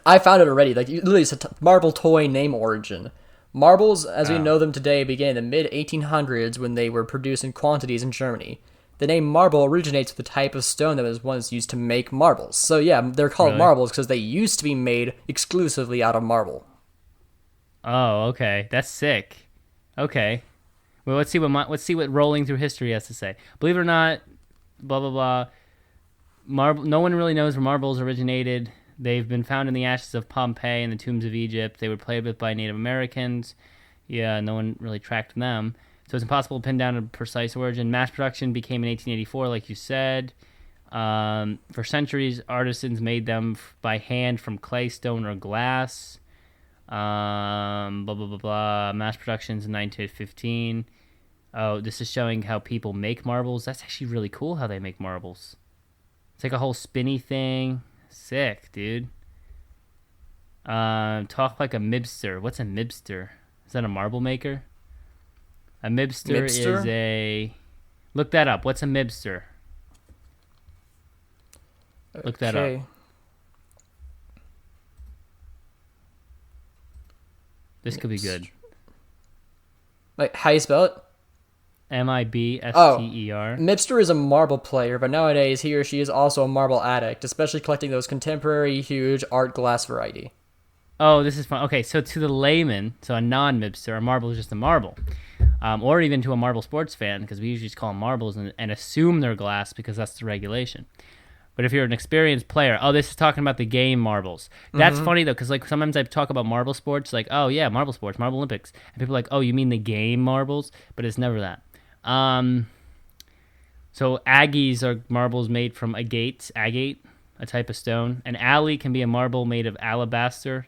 I found it already. Like, literally, it's a marble toy name origin. Marbles, as we know them today, began in the mid-1800s when they were produced in quantities in Germany. The name marble originates with the type of stone that was once used to make marbles. So, yeah, they're called marbles because they used to be made exclusively out of marble. Oh, okay. That's sick. Okay. Well, let's see what rolling through history has to say. Believe it or not, blah blah blah. Marble. No one really knows where marbles originated. They've been found in the ashes of Pompeii and the tombs of Egypt. They were played with by Native Americans. Yeah, no one really tracked them. So it's impossible to pin down a precise origin. Mass production became in 1884, like you said. For centuries, artisans made them by hand from clay, stone, or glass. Blah blah blah blah. Mass productions in 1915. Oh, this is showing how people make marbles. That's actually really cool how they make marbles. It's like a whole spinny thing. Sick, dude. Talk like a mibster. What's a mibster? Is that a marble maker? A mibster is a... Look that up. What's a mibster? Look that up. This could be good. Like, how you spell it? Mibster. Mibster is a marble player, but nowadays he or she is also a marble addict, especially collecting those contemporary, huge art glass variety. Oh, this is fun. Okay, so to the layman, so a non-mibster, a marble is just a marble. Or even to a marble sports fan, because we usually just call them marbles and assume they're glass because that's the regulation. But if you're an experienced player, this is talking about the game marbles. That's funny, though, because like sometimes I talk about marble sports, like, oh, yeah, marble sports, Marble Olympics. And people are like, oh, you mean the game marbles? But it's never that. So Aggies are marbles made from agate, a type of stone. An alley can be a marble made of alabaster,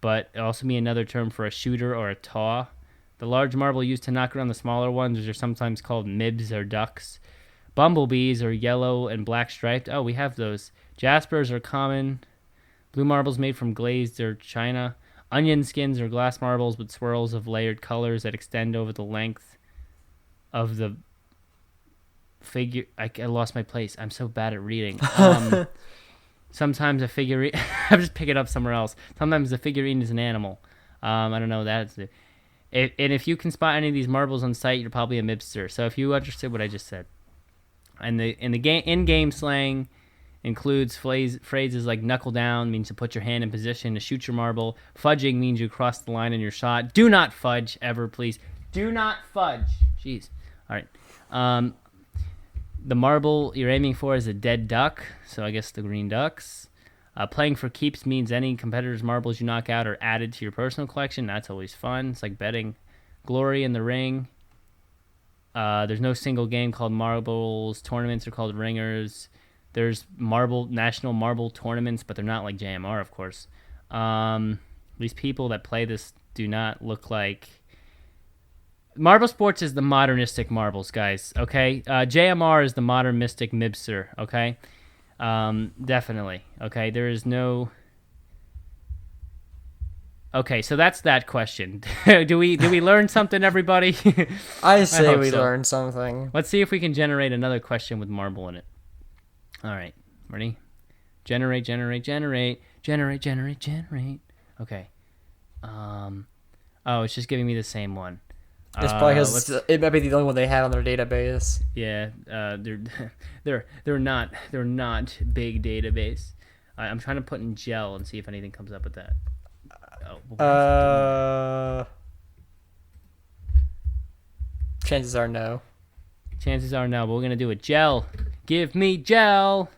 but it also be another term for a shooter or a taw. The large marble used to knock around the smaller ones, which are sometimes called mibs or ducks. Bumblebees are yellow and black striped. Oh, we have those. Jaspers are common. Blue marbles made from glazed or china. Onion skins are glass marbles with swirls of layered colors that extend over the length of the figure. I lost my place. I'm so bad at reading. Sometimes a figurine... I'm just picking up somewhere else. Sometimes the figurine is an animal. I don't know. And if you can spot any of these marbles on site, you're probably a mibster. So if you understood what I just said. And the in-game slang includes phrases like knuckle down, means to put your hand in position to shoot your marble. Fudging means you cross the line in your shot. Do not fudge ever, please. Do not fudge. Jeez. All right. The marble you're aiming for is a dead duck, so I guess the green ducks. Playing for keeps means any competitor's marbles you knock out are added to your personal collection. That's always fun. It's like betting. Glory in the ring. There's no single game called marbles. Tournaments are called ringers. There's national marble tournaments, but they're not like JMR, of course. These people that play this do not look like... Marble Sports is the modernistic marbles, guys, okay? JMR is the modern mystic mibster, okay? Definitely, okay? There is no... Okay, so that's that question. do we learn something, everybody? I say hope we so. learned something. Let's see if we can generate another question with marble in it. All right, ready? Generate. Okay. Oh, it's just giving me the same one. It's probably because it might be the only one they have on their database. Yeah, they're not big database. I'm trying to put in gel and see if anything comes up with that. Chances are no. Chances are no, but we're gonna do a gel. Give me gel.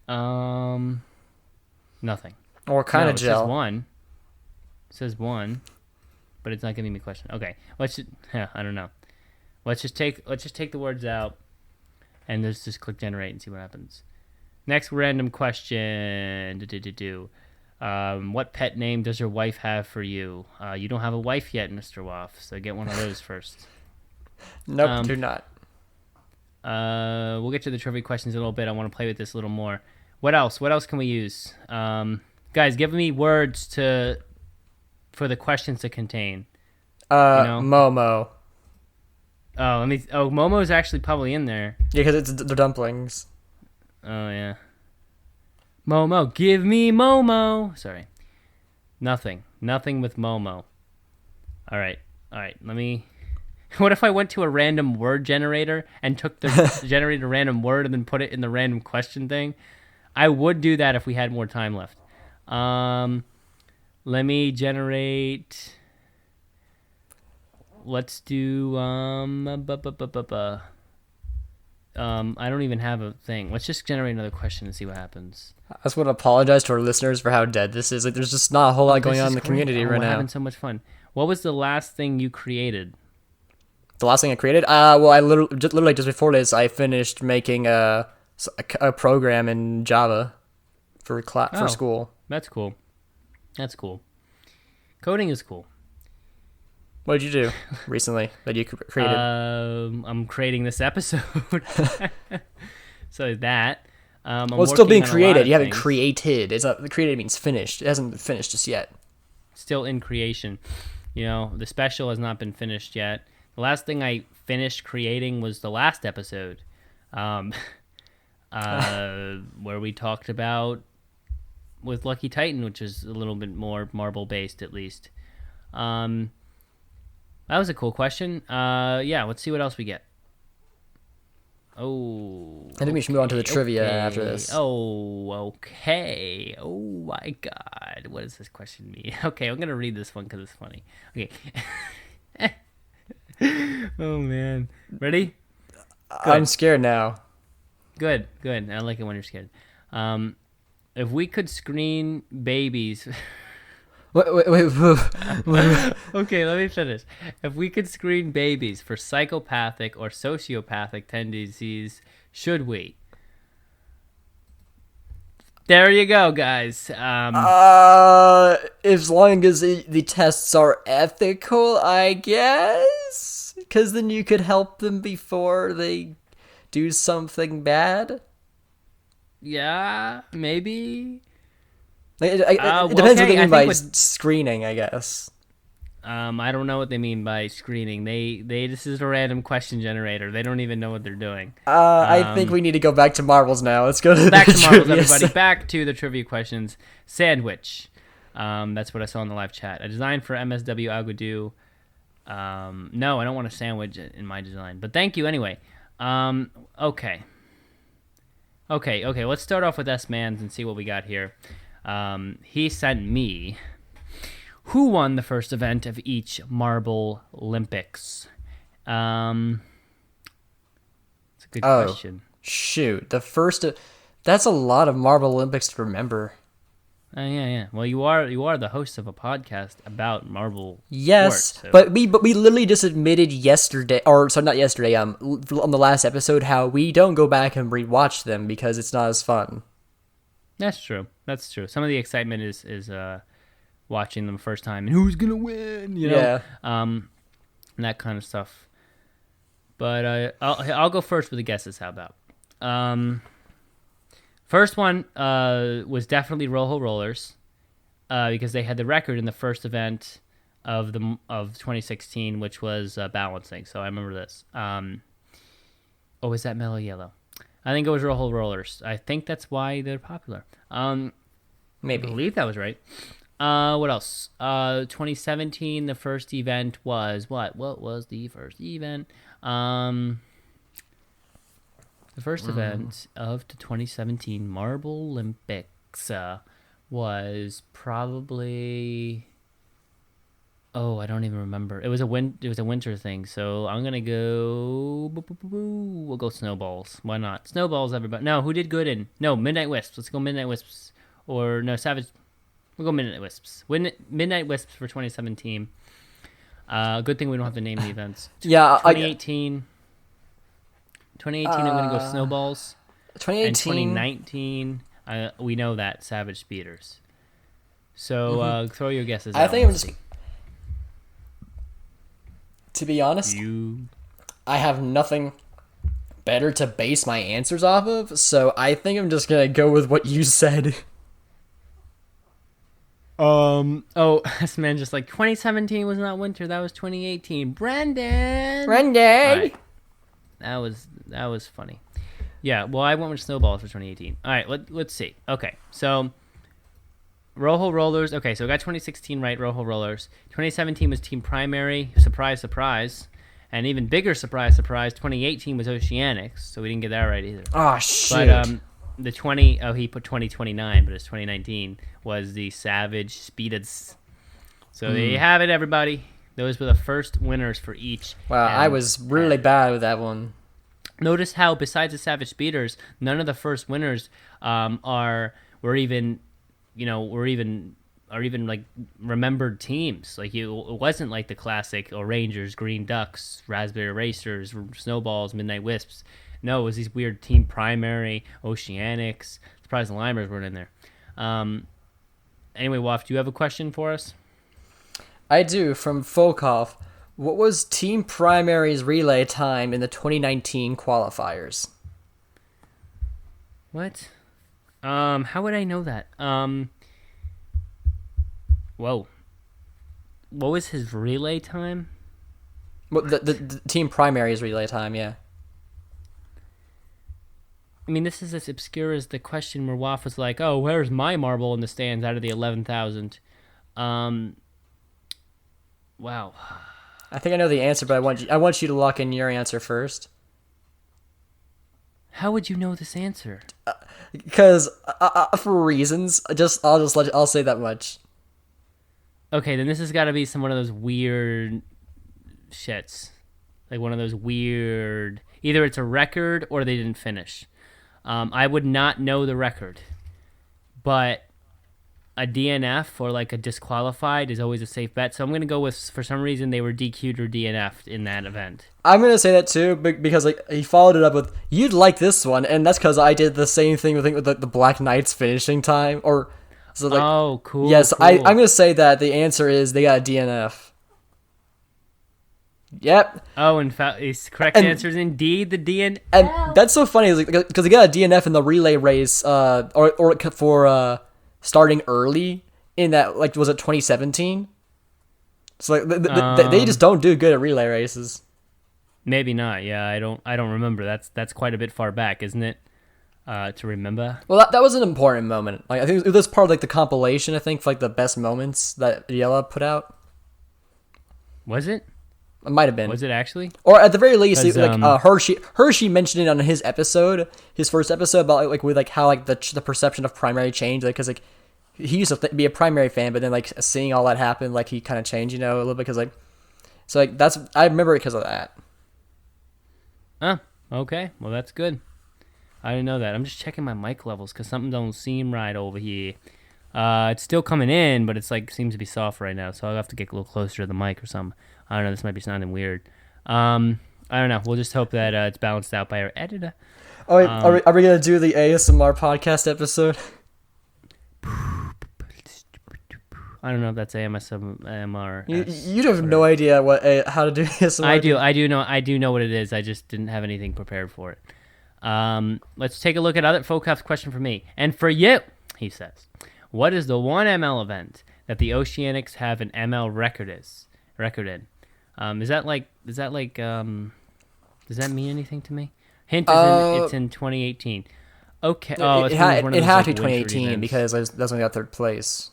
Nothing. Or kind of It gel. says one. It says one, but it's not giving me a question. Okay, I don't know. Let's just take the words out, and let's just click generate and see what happens. Next random question. What pet name does your wife have for you? You don't have a wife yet, Mr. Waff, so get one of those first. Nope, do not. We'll get to the trivia questions in a little bit. I want to play with this a little more. What else? What else can we use? Guys, give me words for the questions to contain. Momo. Oh, Momo's actually probably in there. Yeah, because they're dumplings. Oh, yeah. Momo, give me Momo. Sorry. Nothing with Momo. All right. Let me... What if I went to a random word generator and generated a random word and then put it in the random question thing? I would do that if we had more time left. Let me generate... Let's do... I don't even have a thing. Let's just generate another question and see what happens. I just want to apologize to our listeners for how dead this is. Like, there's just not a whole lot going on in the community right we're now. Having so much fun. What was the last thing you created? The last thing I created? Well, I literally just before this, I finished making a program in Java for school. That's cool. Coding is cool. What did you do recently that you created? I'm creating this episode. So that. It's still being created. You haven't created. The created means finished. It hasn't been finished just yet. Still in creation. The special has not been finished yet. The last thing I finished creating was the last episode, where we talked about with Lucky Titan, which is a little bit more marble based, at least. That was a cool question. Yeah, let's see what else we get. Oh, I think we should move on to the trivia after this. Oh, okay. Oh my God, what does this question mean? Okay, I'm gonna read this one because it's funny. Okay. Oh man, ready? I'm scared now. Good. I like it when you're scared. If we could screen babies. Wait. Okay, let me finish. If we could screen babies for psychopathic or sociopathic tendencies, should we? There you go, guys. As long as the tests are ethical, I guess. Because then you could help them before they do something bad. Yeah, maybe. It depends what they mean by screening, I guess. I don't know what they mean by screening. This is a random question generator. They don't even know what they're doing. I think we need to go back to marbles now. Let's go to back to marbles, everybody. Back to the trivia questions. Sandwich. That's what I saw in the live chat. A design for MSW Agudu. No, I don't want a sandwich in my design, but thank you anyway. Okay. Let's start off with S-Mans and see what we got here. He sent me... Who won the first event of each Marble Olympics? It's a good question. Shoot, the first... That's a lot of Marble Olympics to remember. Yeah. Well, you are the host of a podcast about Marvel. Yes, sports, so. but we literally just admitted yesterday, or sorry, not yesterday. On the last episode, how we don't go back and rewatch them because it's not as fun. That's true. Some of the excitement is watching them first time and who's gonna win, Yeah. and that kind of stuff. But I'll go first with the guesses. How about first one was definitely Rojo Rollers because they had the record in the first event of 2016, which was balancing. So I remember this. Was that Mellow Yellow? I think it was Rojo Rollers. I think that's why they're popular. I Maybe. believe that was right. What else? 2017, the first event was what? What was the first event? The first event of the 2017 Marble Olympics was probably. Oh, I don't even remember. It was a winter thing, so I'm gonna go. We'll go snowballs. Why not? Snowballs, everybody. No, who did good in? No, Midnight Wisps. Let's go Midnight Wisps. Or no, Savage. We'll go Midnight Wisps. Midnight Wisps for 2017. Good thing we don't have to name the events. Yeah, 2018. 2018, I'm gonna go snowballs. 2018. And 2019, we know that Savage Speeders. So throw your guesses. I out think and I'm just. see. To be honest, You. I have nothing better to base my answers off of, so I think I'm just gonna go with what you said. Oh, this man just like 2017 was not winter. That was 2018. Brendan. All right. That was funny. Yeah. Well, I went with snowballs for 2018. All right. Let's see. Okay. So Rojo Rollers. Okay. So I got 2016 right. Rojo Rollers. 2017 was Team Primary. Surprise, surprise. And even bigger surprise, surprise. 2018 was Oceanics. So we didn't get that right either. Oh shit. But the 20. Oh, he put 2029, but it's 2019 was the Savage Speededs. So there you have it, everybody. Those were the first winners for each. Wow, I was really bad with that one. Notice how, besides the Savage Speeders, none of the first winners were even like remembered teams. Like it wasn't like the classic Rangers, Green Ducks, Raspberry Racers, Snowballs, Midnight Wisps. No, it was these weird Team Primary, Oceanics. Surprised the Limers weren't in there. Anyway, Waff, do you have a question for us? I do, from Folkov. What was Team Primary's relay time in the 2019 qualifiers? What? How would I know that? Whoa. What was his relay time? Well, the Team Primary's relay time, yeah. I mean, this is as obscure as the question where Waff was like, "Oh, where's my marble in the stands out of the 11,000?" Wow. I think I know the answer, but I want you to lock in your answer first. How would you know this answer? Because for reasons, I'll say that much. Okay, then this has got to be one of those weird shits, like one of those weird. Either it's a record or they didn't finish. I would not know the record, but a DNF or like a disqualified is always a safe bet. So I'm gonna go with, for some reason, they were DQ'd or DNF'd in that event. I'm gonna say that too, because like he followed it up with, "You'd like this one," and that's because I did the same thing with the Black Knights finishing time. Or so like, oh, cool. Yes, cool. I'm gonna say that the answer is they got a DNF. Yep. Oh, in fact, his correct answer is indeed the DNF. And that's so funny, because they got a DNF in the relay race, or for starting early in that, like, was it 2017? So like they just don't do good at relay races. Maybe not. Yeah, I don't remember. That's quite a bit far back, isn't it? To remember. Well, that was an important moment. Like, I think it was part of like the compilation. I think for like the best moments that Yella put out. Was it? It might have been. Was it actually? Or at the very least, like Hershey mentioned it on his first episode about like with like how like the perception of primary changed, like because like he used to be a primary fan, but then like seeing all that happen, like he kind of changed, a little bit, because like so like that's I remember it because of that. Oh, okay. Well, that's good. I didn't know that. I'm just checking my mic levels because something don't seem right over here. It's still coming in, but it's like seems to be soft right now, so I'll have to get a little closer to the mic or something. I don't know. This might be sounding weird. I don't know. We'll just hope that it's balanced out by our editor. Oh wait, are we gonna do the ASMR podcast episode? I don't know if that's AMR. You have no idea how to do ASMR. I do know what it is. I just didn't have anything prepared for it. Let's take a look at other Focaf's question for me and for you. He says, "What is the 1 ML event that the Oceanics have an ML record in? Does that mean anything to me? Hint is it's in 2018. Okay. Oh, it had to be 2018 because that's when we got third place.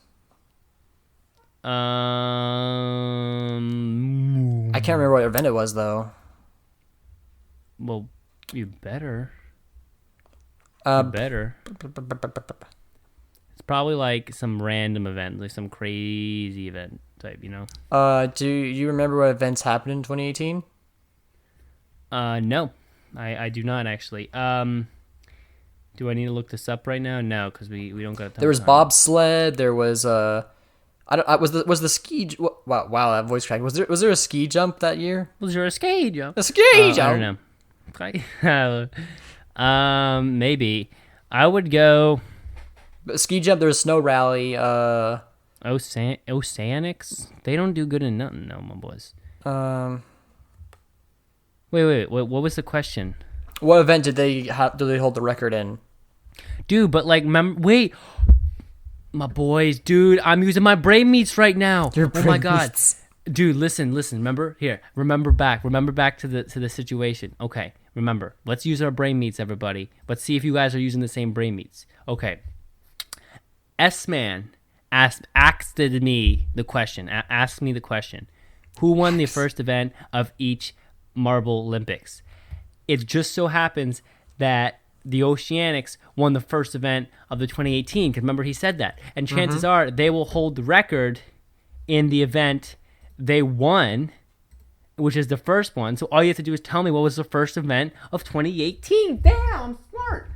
I can't remember what event it was though. Well, you better. It's probably like some random event, like some crazy event type, you know? Do you remember what events happened in 2018? No. I do not actually. Do I need to look this up right now? No, because we don't got time. There was bobsled, there was was the ski wow, that voice crack. Was there a ski jump that year? Was there a ski jump? A ski jump. I don't know. Maybe. I would go ski jump, there was snow rally, Oceanics? They don't do good in nothing, no, my boys. Wait, what was the question? What event did they hold the record in? Dude, but like, wait, my boys, dude, I'm using my brain meats right now. Oh my god, dude, listen. Remember back to the situation. Okay, remember. Let's use our brain meats, everybody. Let's see if you guys are using the same brain meats. Okay. S-Man asked me the question. Asked me the question. Who won the first event of each Marble Olympics? It just so happens that the Oceanics won the first event of the 2018, because remember he said that. And chances are they will hold the record in the event they won, which is the first one. So all you have to do is tell me what was the first event of 2018. Damn, I'm smart.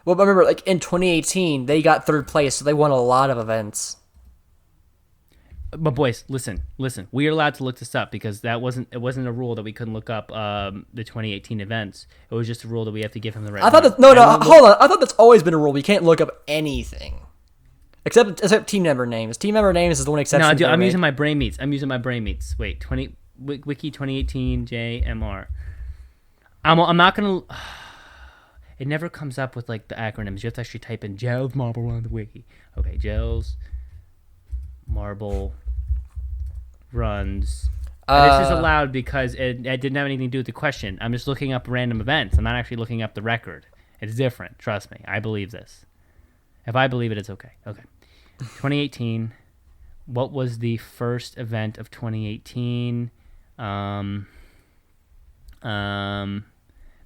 Well, remember, like in 2018, they got third place, so they won a lot of events. But boys, listen. We are allowed to look this up because it wasn't a rule that we couldn't look up the 2018 events. It was just a rule that we have to give him the right. I thought hold on. I thought that's always been a rule. We can't look up anything except team member names. Team member names is the one exception. No, dude, I'm using my brain meats. Wait, Wiki 2018 JMR. I'm not gonna. It never comes up with like the acronyms. You have to actually type in Gels Marble on the wiki. Okay, Gels Marble runs. This is allowed because it didn't have anything to do with the question. I'm just looking up random events. I'm not actually looking up the record. It's different. Trust me. I believe this. If I believe it, it's okay. Okay. 2018. What was the first event of 2018?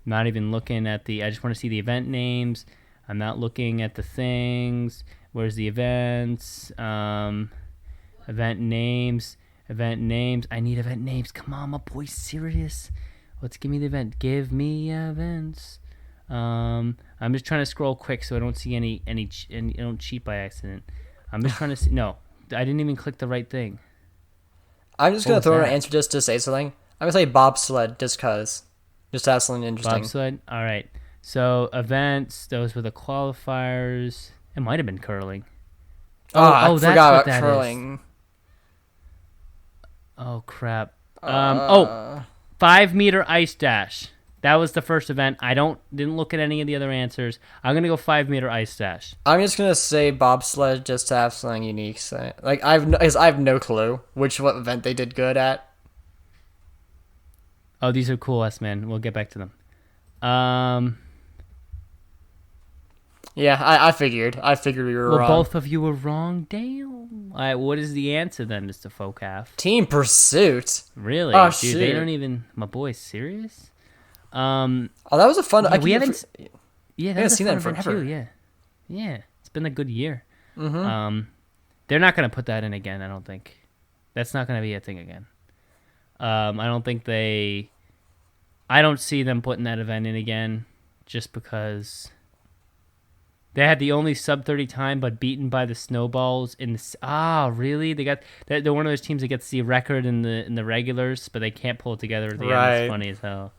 Not even looking at I just want to see the event names. I'm not looking at the things. Where's the events? Event names. I need event names. Come on, my boy, serious. Let's give me the event. Give me events. I'm just trying to scroll quick so I don't see any I don't cheat by accident. I'm just trying to see. No, I didn't even click the right thing. I'm just gonna throw an answer just to say something. I'm gonna say bobsled just cause. Just to have something interesting. Bobsled. All right. So events. Those were the qualifiers. It might have been curling. I forgot about curling. Oh crap. 5 meter ice dash. That was the first event. I didn't look at any of the other answers. I'm gonna go 5 meter ice dash. I'm just gonna say bobsled just to have something unique. Like I have no clue what event they did good at. Oh, these are cool, S-Man. We'll get back to them. Yeah, I figured. We were wrong. Well, both of you were wrong. Damn. All right, what is the answer then, Mr. Focaf? Team Pursuit. Really? Oh, dude, shoot. They don't even. My boy, serious? Oh, that was a fun. Yeah, we haven't. Yeah, I haven't seen that in forever. Too, yeah. It's been a good year. Mm-hmm. They're not gonna put that in again. I don't think. That's not gonna be a thing again. I don't think they. I don't see them putting that event in again, just because They had the only sub 30 time, but beaten by the Snowballs in the. Really? They're one of those teams that gets the record in the regulars, but they can't pull it together at the end. It's funny as hell.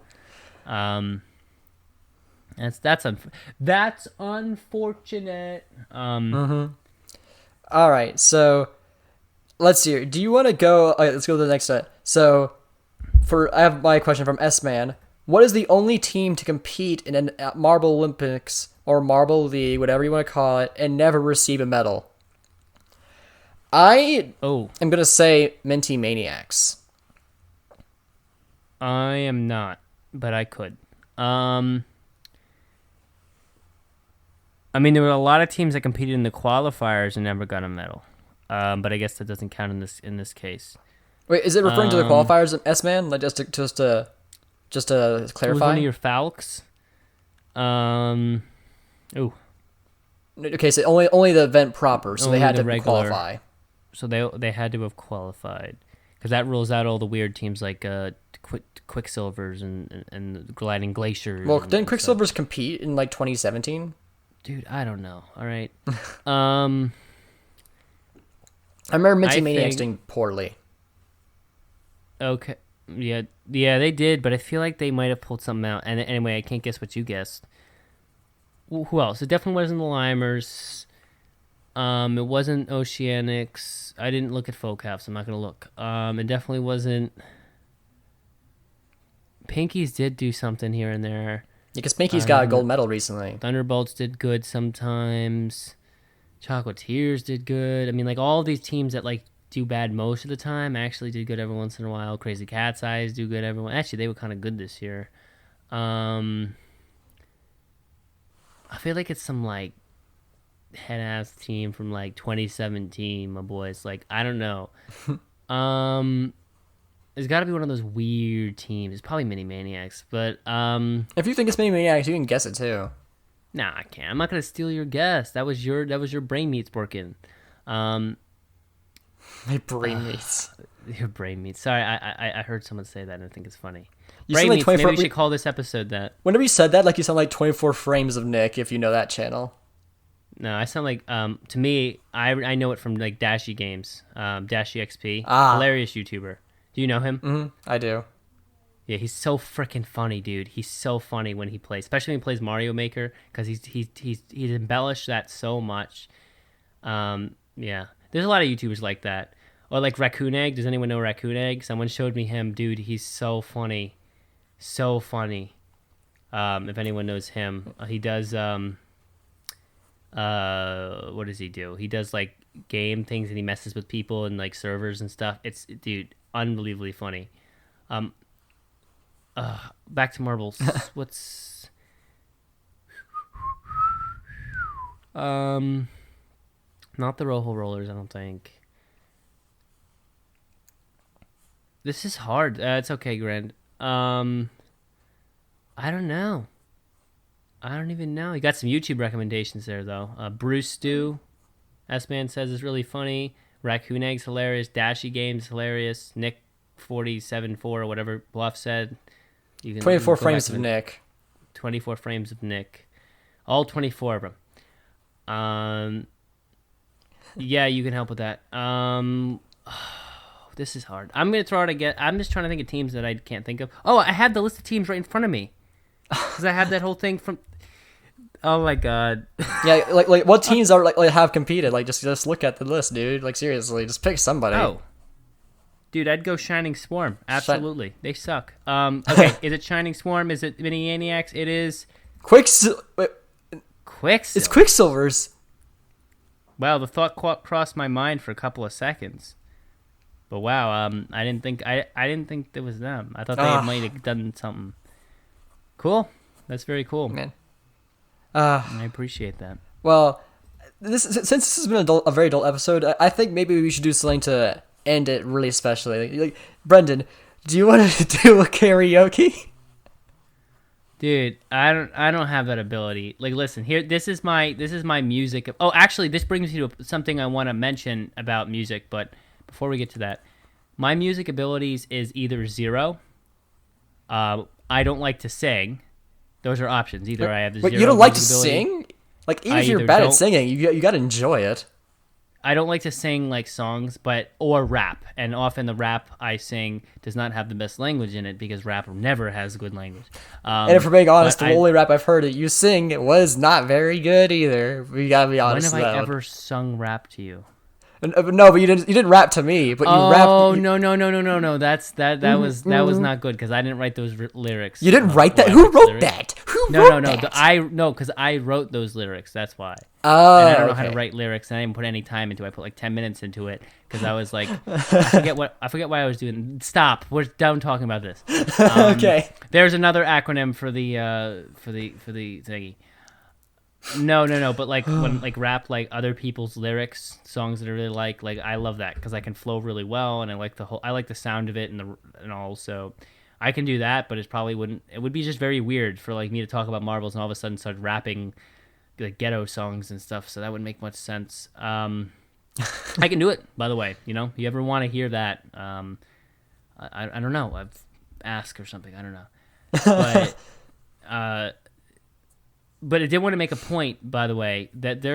That's unfortunate. All right, so let's see. Do you want to go? Let's go to the next set. So, I have my question from S-Man. What is the only team to compete in an Marble Olympics or Marble League, whatever you want to call it, and never receive a medal? I'm gonna say Minty Maniacs. I am not, but I could. I mean, there were a lot of teams that competed in the qualifiers and never got a medal. But I guess that doesn't count in this case. Wait, is it referring to the qualifiers, S-Man? Like just to clarify. Was one of your Falcons? Okay, so only the event proper, so Only they had the to regular. qualify. So they had to have qualified, because that rules out all the weird teams like Quicksilvers and Gliding Glaciers. Well, didn't Quicksilvers compete in like 2017? Dude, I don't know. All right. I remember Minty Maniacs doing poorly. Okay. Yeah, they did, but I feel like they might have pulled something out. And anyway, I can't guess what you guessed. Who else? It definitely wasn't the Limers. It wasn't Oceanics. I didn't look at FOCAF, so I'm not gonna look. It definitely wasn't. Pinkies did do something here and there. Yeah, because Pinky's got a gold medal recently. Thunderbolts did good sometimes. Chocolatiers did good. I mean, like all these teams that like do bad most of the time actually did good every once in a while. Crazy Cat's Eyes do good everyone. Actually, they were kind of good this year. I feel like it's some like head ass team from like 2017, my boys. Like I don't know. It's got to be one of those weird teams. It's probably Mini Maniacs, but if you think it's Mini Maniacs, you can guess it too. Nah, I can't. I'm not gonna steal your guess. That was your brain meats working. My brain meats. Your brain meats. Sorry, I heard someone say that and I think it's funny. You Brain sound like meats. 24. Maybe we should call this episode that. Whenever you said that, like you sound like 24 frames of Nick. If you know that channel. No, I sound like to me. I know it from like Dashy Games, Dashy XP, hilarious YouTuber. Do you know him? Mm-hmm, I do. Yeah, he's so freaking funny, dude. He's so funny when he plays, especially when he plays Mario Maker, because he's embellished that so much. Yeah, there's a lot of YouTubers like that. Or like Raccoon Egg. Does anyone know Raccoon Egg? Someone showed me him, dude. He's so funny, so funny. If anyone knows him, he does. What does he do? He does like game things and he messes with people and like servers and stuff. It's dude, unbelievably funny. Back to marbles. What's not the Rojo Rollers, I don't think. This is hard. It's okay, Grand. I don't know. I don't even know. You got some YouTube recommendations there, though. Bruce Stew, S-Man says is really funny. Raccoon Egg's hilarious. Dashy Games hilarious. Nick 47.4 or whatever Bluff said. You can 24 frames of Nick. 24 frames of Nick. All 24 of them. Yeah, you can help with that. This is hard. I'm going to throw out I'm just trying to think of teams that I can't think of. Oh, I have the list of teams right in front of me. Because I have that whole thing from... Oh my god. Yeah, like what teams are like have competed? Like just look at the list, dude. Like seriously, just pick somebody. Oh. Dude, I'd go Shining Swarm. Absolutely. They suck. Okay, is it Shining Swarm? Is it Mini Maniacs? It is Quicksilver. Quicksilver. It's Quicksilvers. Wow, the thought crossed my mind for a couple of seconds. But wow, I didn't think it was them. I thought they might have done something. Cool. That's very cool. Man. I appreciate that. Well, since this has been a very adult episode, I think maybe we should do something to end it really specially. Like Brendan, do you want to do a karaoke? Dude, I don't have that ability. Like, listen here. This is my music. Oh, actually, this brings me to something I want to mention about music. But before we get to that, my music abilities is either 0. I don't like to sing. Those are options. Either I have the 0. But you don't like to ability. sing? Like, even I if you're either bad don't- at singing, you gotta enjoy it. I don't like to sing like songs, or rap, and often the rap I sing does not have the best language in it because rap never has good language. And if we're being honest, but the only rap I've heard that you sing was not very good either. We gotta be when honest. have I about ever sung rap to you? No, but you didn't rap to me. But you rapped. Oh no! That was not good because I didn't write those lyrics. You didn't write that. I Who wrote the wrote lyrics. that? Who No, wrote no, that? because I wrote those lyrics. That's why. Oh, And I don't know how to okay. write lyrics, and I didn't put any time into it. I put like 10 minutes into it because I was like, I forget why I was doing. Stop. We're done talking about this. Okay. There's another acronym for the thingy. No. But like when like rap like other people's lyrics, songs that I really like I love that because I can flow really well, and I like the sound of it and all. So I can do that, but it would be just very weird for like me to talk about marbles and all of a sudden start rapping like ghetto songs and stuff. So that wouldn't make much sense. I can do it, by the way. You ever want to hear that? I don't know. I've asked or something. I don't know. But I did want to make a point, by the way, that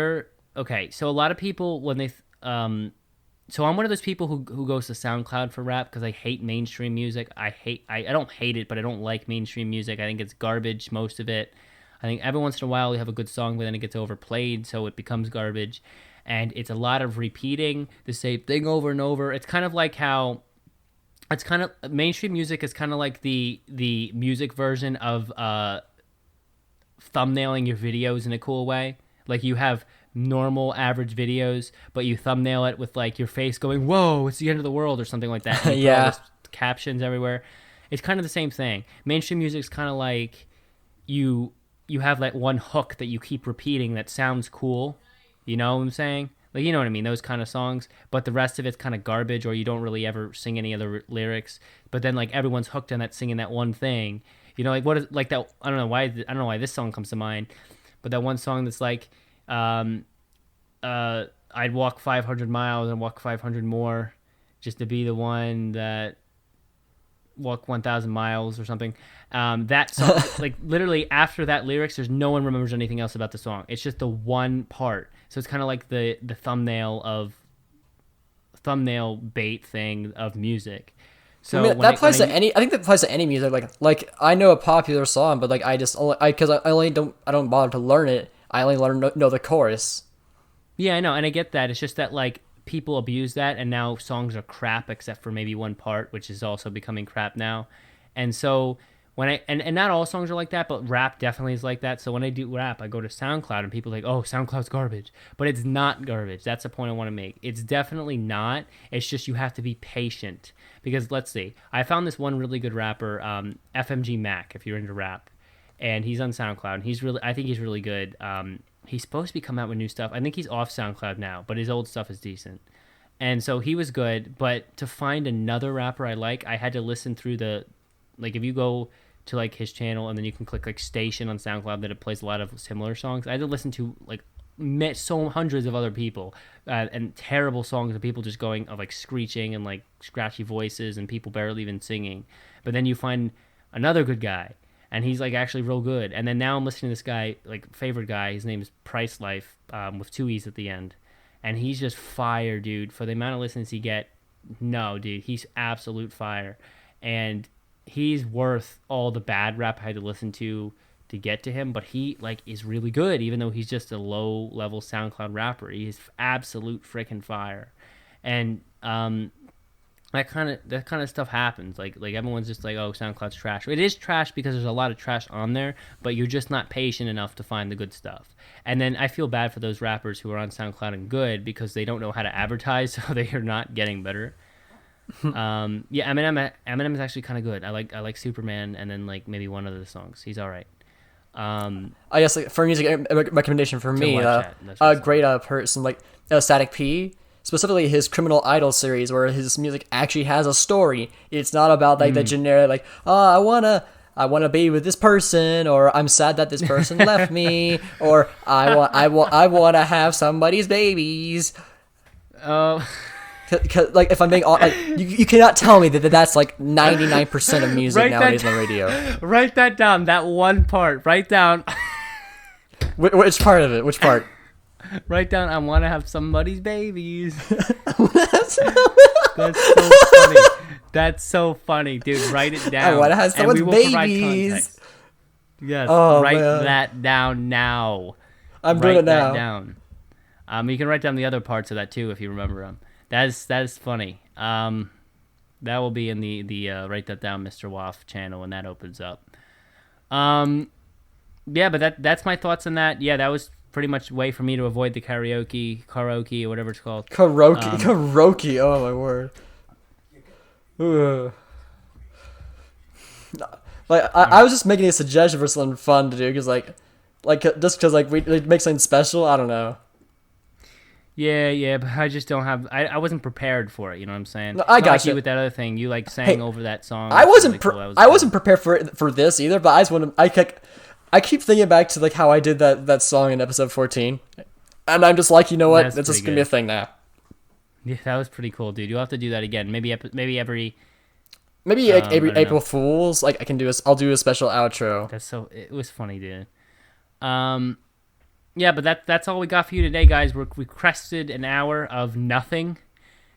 okay. So a lot of people when they so I'm one of those people who goes to SoundCloud for rap because I hate mainstream music. I don't hate it, but I don't like mainstream music. I think it's garbage, most of it. I think every once in a while we have a good song, but then it gets overplayed, so it becomes garbage. And it's a lot of repeating the same thing over and over. It's kind of like how mainstream music is kind of like the music version of thumbnailing your videos in a cool way. Like you have normal average videos, but you thumbnail it with like your face going, "Whoa, it's the end of the world" or something like that. And you put all Yeah. this captions everywhere. It's kind of the same thing. Mainstream music's kind of like you have like one hook that you keep repeating that sounds cool. You know what I'm saying? Like, you know what I mean? Those kind of songs. But the rest of it's kind of garbage, or you don't really ever sing any other lyrics. But then like everyone's hooked on that singing that one thing. Like what is like that? I don't know why this song comes to mind. But that one song that's like, I'd walk 500 miles and walk 500 more just to be the one that walk 1,000 miles or something. That song, like literally after that lyrics, there's no one remembers anything else about the song. It's just the one part. So it's kind of like the thumbnail bait thing of music. So I mean, that applies to any. I think that applies to any music. Like I know a popular song, but like I don't bother to learn it. I only know the chorus. Yeah, I know, and I get that. It's just that like people abuse that, and now songs are crap except for maybe one part, which is also becoming crap now. And so when and not all songs are like that, but rap definitely is like that. So when I do rap, I go to SoundCloud, and people are like, "Oh, SoundCloud's garbage," but it's not garbage. That's the point I want to make. It's definitely not. It's just you have to be patient because let's see, I found this one really good rapper, FMG Mac, if you're into rap, and he's on SoundCloud. And I think he's really good. He's supposed to be coming out with new stuff. I think he's off SoundCloud now, but his old stuff is decent. And so he was good, but to find another rapper I like, I had to listen through like if you go to like his channel and then you can click like station on SoundCloud that it plays a lot of similar songs. I had to listen to like hundreds of other people and terrible songs of people just going of like screeching and like scratchy voices and people barely even singing. But then you find another good guy and he's like actually real good. And then now I'm listening to this guy, like favorite guy. His name is Price Life with 2 E's at the end. And he's just fire, dude. For the amount of listens he get, no, dude, he's absolute fire. And he's worth all the bad rap I had to listen to get to him. But he like is really good, even though he's just a low-level SoundCloud rapper. He's absolute freaking fire. And that kind of stuff happens. Like everyone's just like, oh, SoundCloud's trash. It is trash because there's a lot of trash on there, but you're just not patient enough to find the good stuff. And then I feel bad for those rappers who are on SoundCloud and good because they don't know how to advertise, so they are not getting better. Yeah, Eminem is actually kind of good. I like Superman, and then like maybe one of the songs. He's all right. I guess like, for music recommendation for me, Chat. a great person like Static P. Specifically his Criminal Idol series, where his music actually has a story. It's not about like the generic like, oh, I wanna be with this person, or I'm sad that this person left me, or I wanna have somebody's babies. Oh, Cause, like if I'm being like you cannot tell me that's like 99% of music nowadays on the radio. Write that down. That one part. Write down. Which part of it? Which part? Write down, I want to have somebody's babies. That's so funny. That's so funny, dude. Write it down. I want to have someone's babies. Yes, Oh, write man. that down now. I'm doing it now. Write that down. You can write down the other parts of that too if you remember them. That is funny. That will be in the write that down, Mr. Waff channel when that opens up. Yeah, but that's my thoughts on that. Yeah, that was pretty much a way for me to avoid the karaoke, or whatever it's called. Karaoke. Oh my word. Ugh. Like I was just making a suggestion for something fun to do because just because we make something special. I don't know. Yeah, but I just don't have. I wasn't prepared for it. You know what I'm saying? No, I Not got like you. with that other thing. You sang over that song. I wasn't. I cool. wasn't prepared for this either. But I just want to. I keep thinking back to how I did that song in episode 14, and I'm just like, you know what? That's It's just pretty gonna be a good. thing now. Yeah, that was pretty cool, dude. You'll have to do that again. Maybe every. Maybe I don't April know. Fools. Like I can do. I'll do a special outro. It was funny, dude. Yeah, but that's all we got for you today, guys. We crested an hour of nothing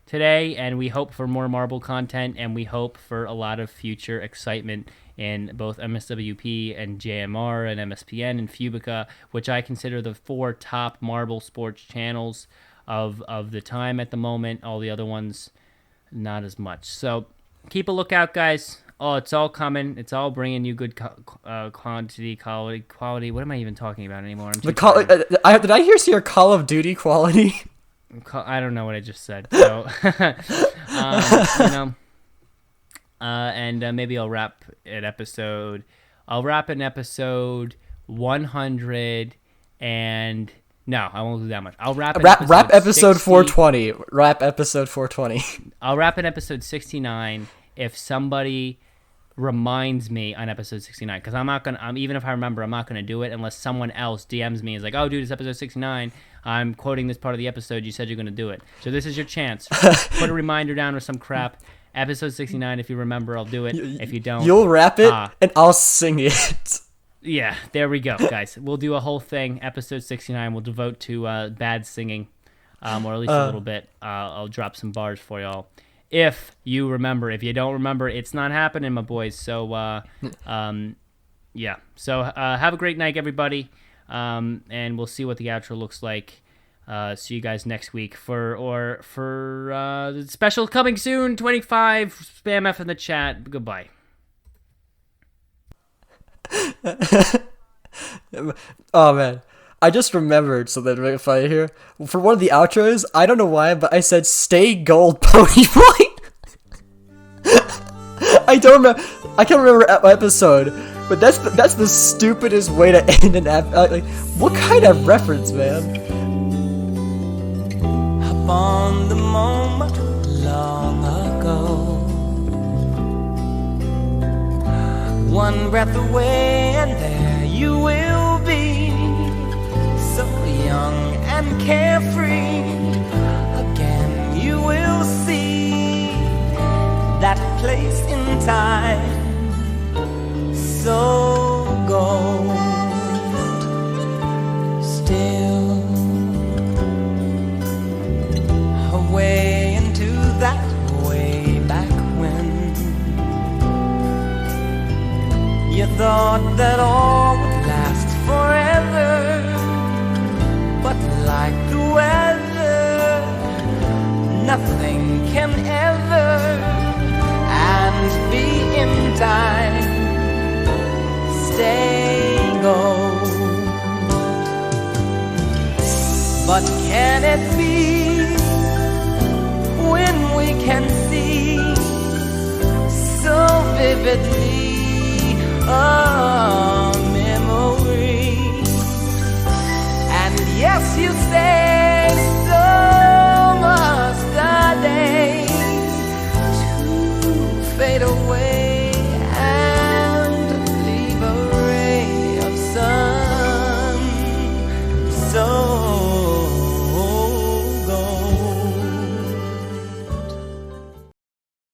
today, and we hope for more Marble content, and we hope for a lot of future excitement in both MSWP and JMR and MSPN and Fubica, which I consider the 4 top Marble sports channels of the time at the moment. All the other ones, not as much. So keep a lookout, guys. Oh, it's all coming. It's all bringing you good quality. What am I even talking about anymore? I'm too tired. Did I hear your Call of Duty quality? I don't know what I just said. So, and maybe I'll wrap an episode. I'll wrap an episode 100 and no, I won't do that much. I'll wrap episode 60. 420. Wrap episode 420. I'll wrap an episode 69 if somebody reminds me on episode 69, because I'm not gonna. Even if I remember, I'm not gonna do it unless someone else DMs me. Is like, oh, dude, it's episode 69. I'm quoting this part of the episode. You said you're gonna do it, so this is your chance. Put a reminder down or some crap. Episode 69. If you remember, I'll do it. If you don't, you'll rap it and I'll sing it. Yeah, there we go, guys. We'll do a whole thing. Episode 69. We'll devote to bad singing, or at least a little bit. I'll drop some bars for y'all. If you remember. If you don't remember, it's not happening, my boys. So, yeah. So, have a great night, everybody. And we'll see what the outro looks like. See you guys next week for the special coming soon, 25. Spam F in the chat. Goodbye. Oh, man. I just remembered something really funny here. For one of the outros, I don't know why, but I said "Stay Gold, Pony Boy." I can't remember what episode, but that's the stupidest way to end an app. Like, what kind of reference, man? Upon the moment long ago, one breath away, and there you will be. So young and carefree, again you will see that place in time, so gold, still away into that way back when you thought that all would last forever. But like the weather, nothing can ever and be in time stay gold. But can it be when we can see so vividly?